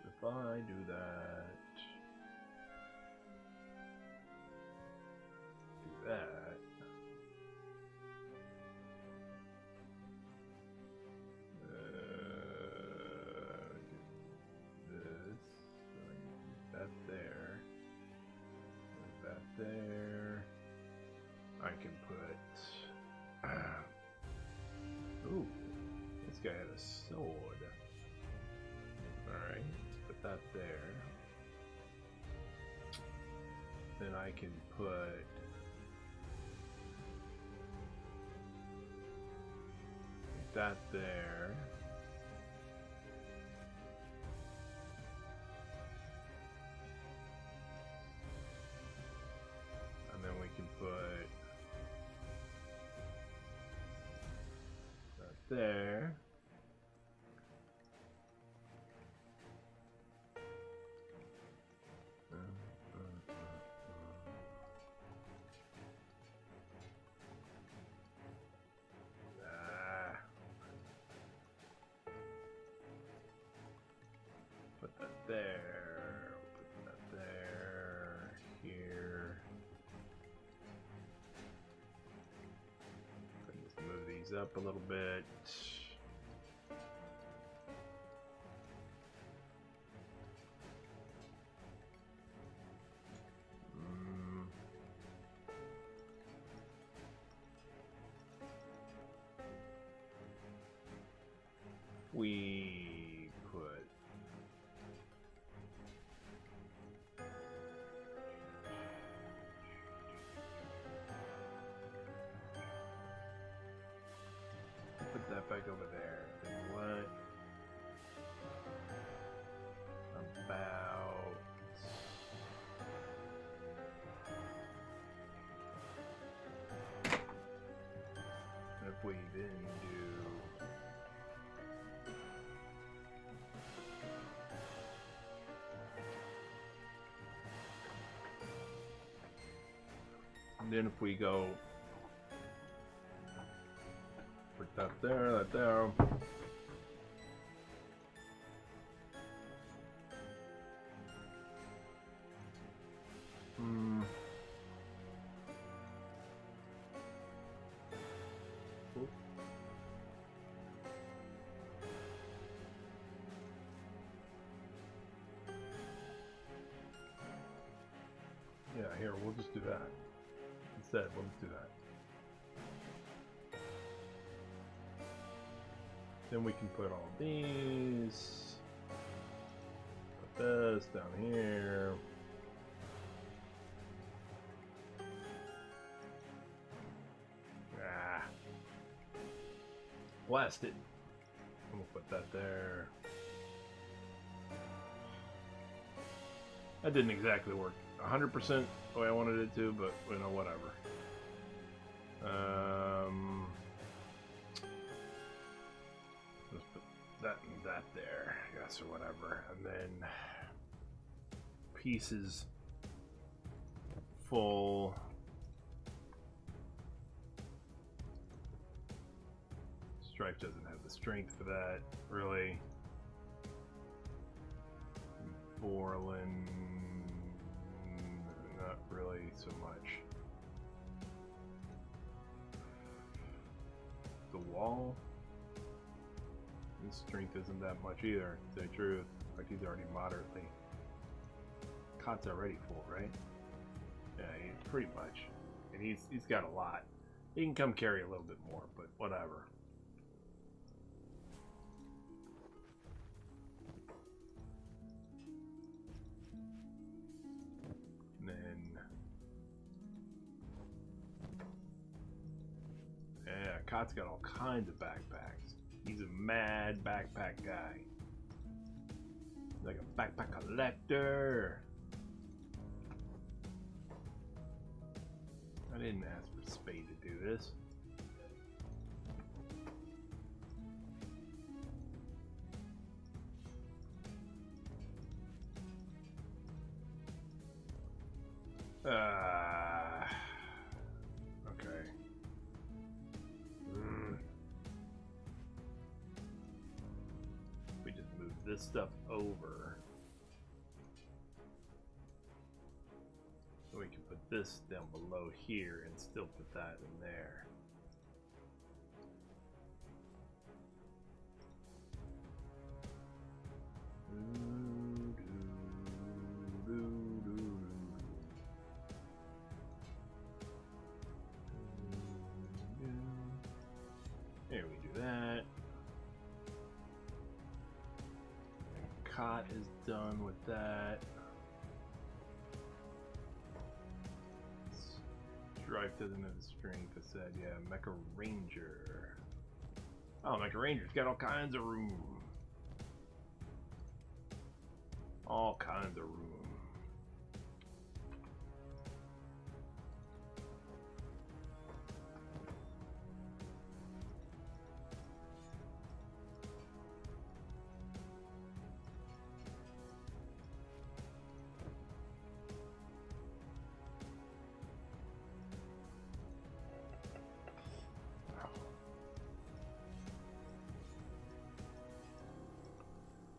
If I do that, do that. There, I can put. Ooh, this guy had a sword. All right, put that there. Then I can put. That there. Then we can put that there. there. Put that there. Here. Let's move these up a little bit. We put that back over there. Then what about if we then do then if we go put that there, that there. Yeah, here, we'll just do that. Instead, we'll just do that. Then we can put all these. Put this down here. Ah. Blast it. And we'll put that there. That didn't exactly work 100% the way I wanted it to, but you know, whatever. Let's put that and that there, I guess, or whatever. And then pieces full. Stripe doesn't have the strength for that, really. Borland, not really so much. The wall, his strength isn't that much either, to tell you the truth. Like, he's already moderately. Cot's already full, right? Yeah, he's pretty much. And he's got a lot. He can come carry a little bit more, but whatever. And then, yeah, Cot's got all kinds of backpacks. He's a mad backpack guy. Like a backpack collector. I didn't ask for Spade to do this. Okay. We just move this stuff over. So we can put this down below here and still put that in there. There we do that. Cot is done with that. Stripe doesn't have the strength. I said, yeah, Mecha Ranger. Oh, Mecha Ranger's got all kinds of room. All kinds of room.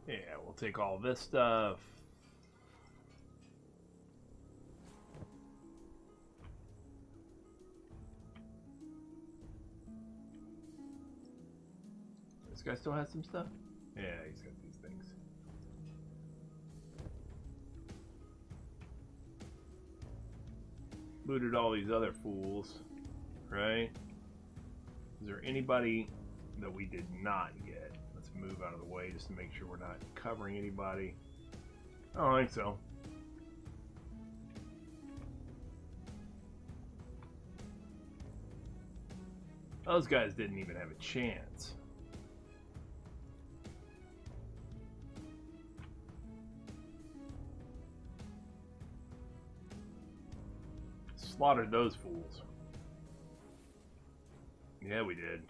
Yeah, we'll take all this stuff. This guy still has some stuff? Yeah, he's got these things. Looted all these other fools, right? Is there anybody that we did not get? Let's move out of the way just to make sure we're not covering anybody. I don't think so. Those guys didn't even have a chance. Slaughtered those fools. Yeah, we did.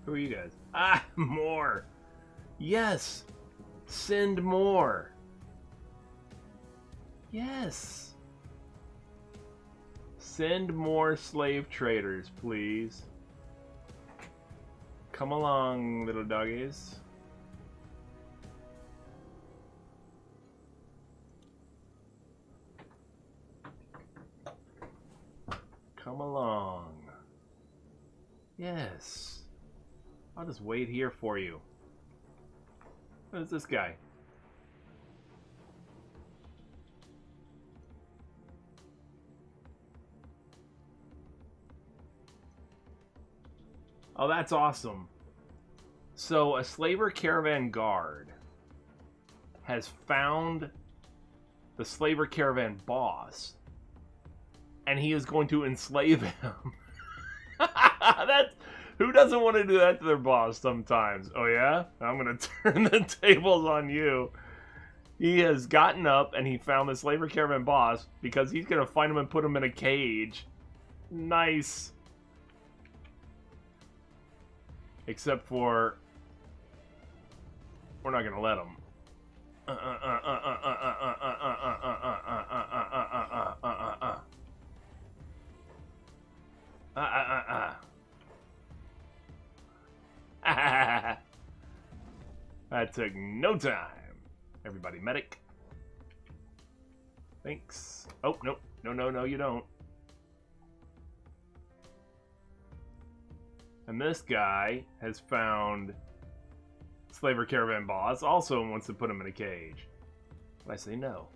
Who are you guys? Ah, more. Yes. Send more. Yes. Send more slave traders, please. Come along, little doggies. Come along. Yes. I'll just wait here for you. Who's this guy? Oh, that's awesome. So, a slaver caravan guard has found the slaver caravan boss, and he is going to enslave him. Who doesn't want to do that to their boss sometimes? Oh yeah? I'm going to turn the tables on you. He has gotten up and he found the slaver caravan boss because he's going to find him and put him in a cage. Nice. Except for... we're not going to let him. That took no time. Everybody medic. Thanks. Oh, nope. No, you don't. And this guy has found slaver caravan boss, also wants to put him in a cage. But I say no.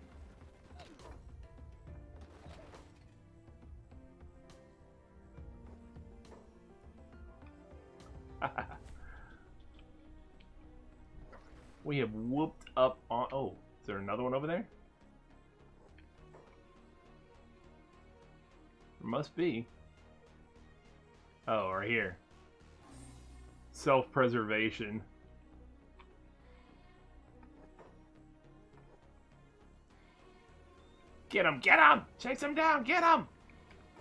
We have whooped up on... oh, is there another one over there? There must be. Oh, right here. Self-preservation. Get him! Get him! Chase him down! Get him!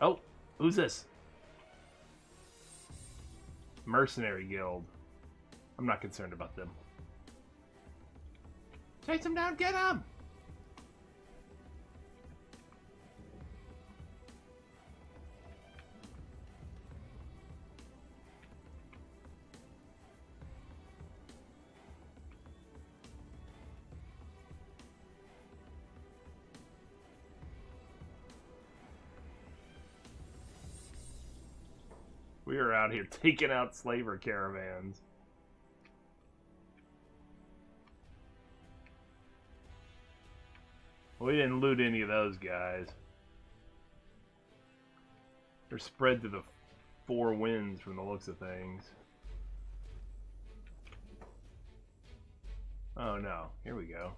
Oh, who's this? Mercenary Guild. I'm not concerned about them. Chase him down! Get him! We are out here taking out slaver caravans. We didn't loot any of those guys. They're spread to the four winds from the looks of things. Oh no, here we go.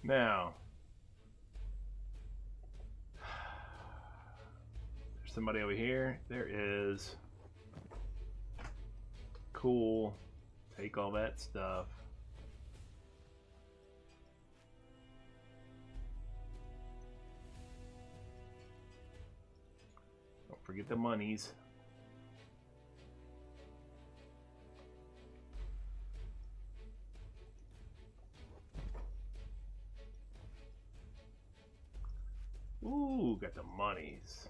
Now, there's somebody over here. There is. Cool. Take all that stuff. Don't forget the monies. at the monies.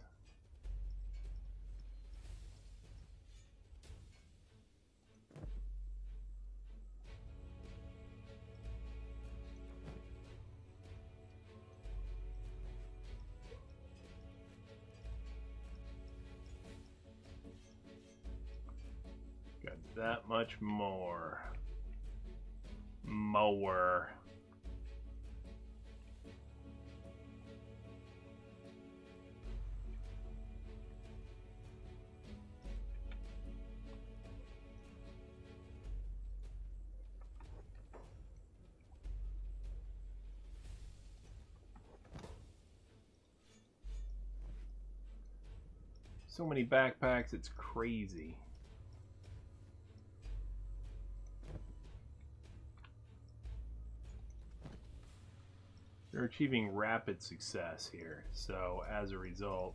Got that much more. Mower. So many backpacks, it's crazy. They're achieving rapid success here, so as a result,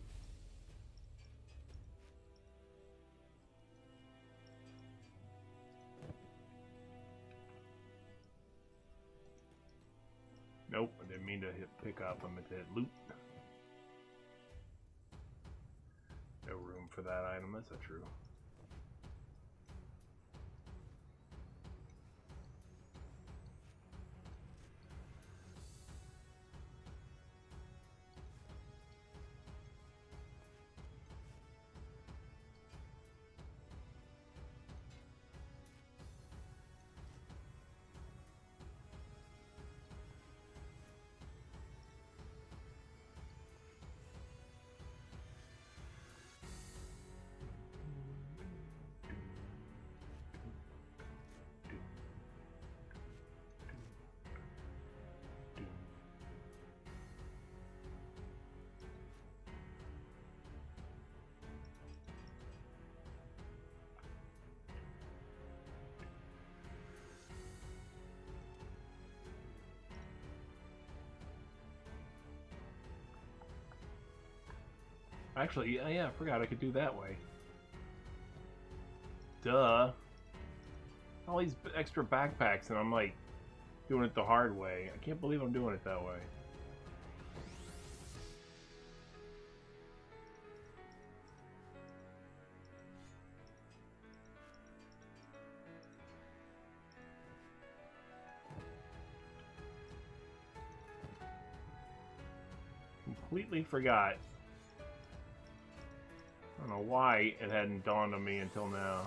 nope, I didn't mean to hit pick up, I meant to hit loot. No room for that item, that's not true. Actually, yeah, I forgot I could do that way. Duh. All these extra backpacks and I'm like doing it the hard way. I can't believe I'm doing it that way. Completely forgot. I don't know why it hadn't dawned on me until now.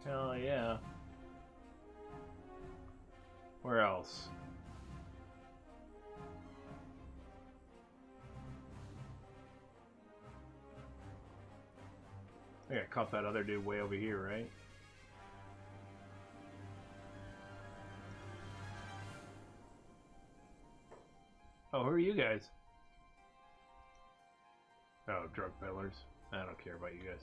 Hell yeah. Where else? I think I caught that other dude way over here, right? Oh, who are you guys? Oh, drug peddlers. I don't care about you guys.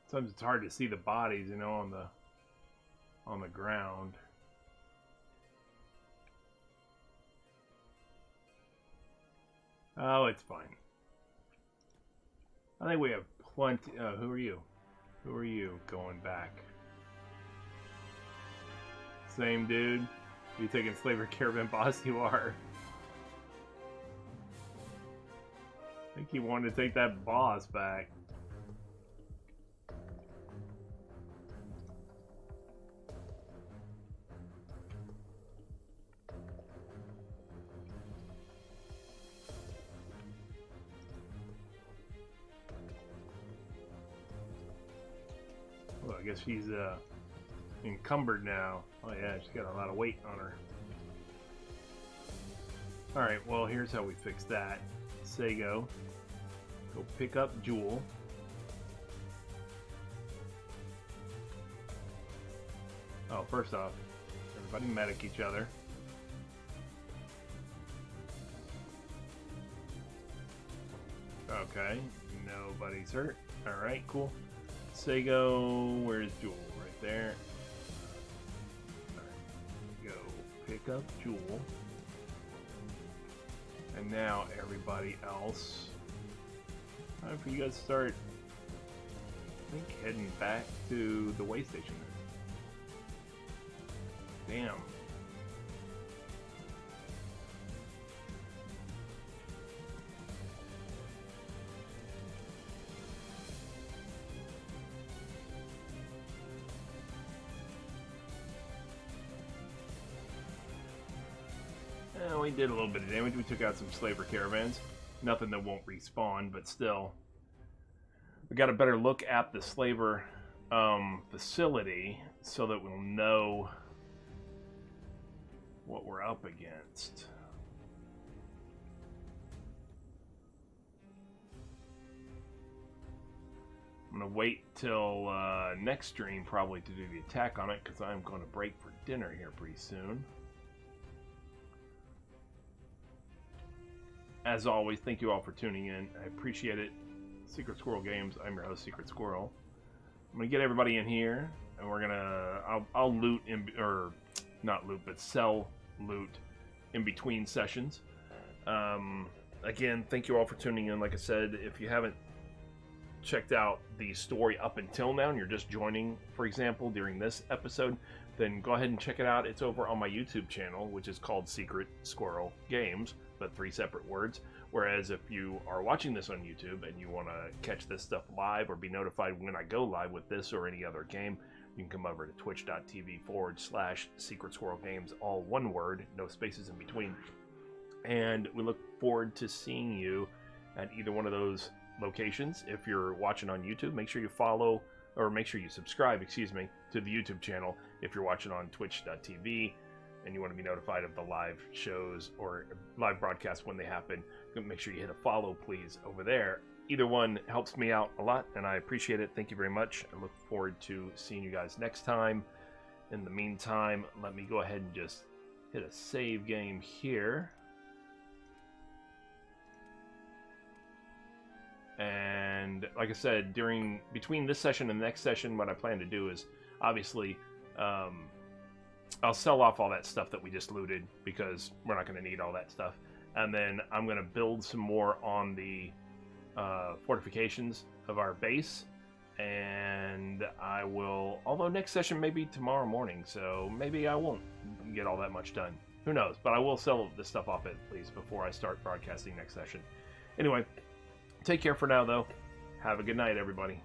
Sometimes it's hard to see the bodies, you know, on the ground. Oh, it's fine. I think we have plenty. Who are you? Who are you going back? Same dude? You taking Slaver Caravan boss? You are. I think he wanted to take that boss back. Well, I guess she's encumbered now. Oh yeah, she's got a lot of weight on her. Alright, well here's how we fix that. Sago, go pick up Jewel. Oh, first off, everybody medic each other. Okay, nobody's hurt. Alright, cool. Sago, where's Jewel? Right there. Right, go pick up Jewel. And now everybody else. Time for you guys to start, I think, heading back to the way station. Damn. We did a little bit of damage. We took out some slaver caravans. Nothing that won't respawn, but still. We got a better look at the slaver facility so that we'll know what we're up against. I'm going to wait till next stream probably to do the attack on it because I'm going to break for dinner here pretty soon. As always, thank you all for tuning in. I appreciate it. Secret Squirrel Games. I'm your host, Secret Squirrel. I'm gonna get everybody in here, and we're gonna. I'll loot or not loot, but sell loot in between sessions. Again, thank you all for tuning in. Like I said, if you haven't checked out the story up until now, and you're just joining, for example, during this episode, then go ahead and check it out. It's over on my YouTube channel, which is called Secret Squirrel Games, but 3 separate words. Whereas if you are watching this on YouTube and you want to catch this stuff live or be notified when I go live with this or any other game, you can come over to twitch.tv/Secret Squirrel Games, all one word, no spaces in between. And we look forward to seeing you at either one of those locations. If you're watching on YouTube, make sure you follow, or make sure you subscribe, excuse me, to the YouTube channel. If you're watching on twitch.tv and you want to be notified of the live shows or live broadcasts when they happen, make sure you hit a follow, please, over there. Either one helps me out a lot, and I appreciate it. Thank you very much. I look forward to seeing you guys next time. In the meantime, let me go ahead and just hit a save game here. And like I said, between this session and the next session, what I plan to do is obviously I'll sell off all that stuff that we just looted because we're not going to need all that stuff. And then I'm going to build some more on the fortifications of our base. And I will, although next session may be tomorrow morning, so maybe I won't get all that much done. Who knows? But I will sell this stuff off at least before I start broadcasting next session. Anyway, take care for now, though. Have a good night, everybody.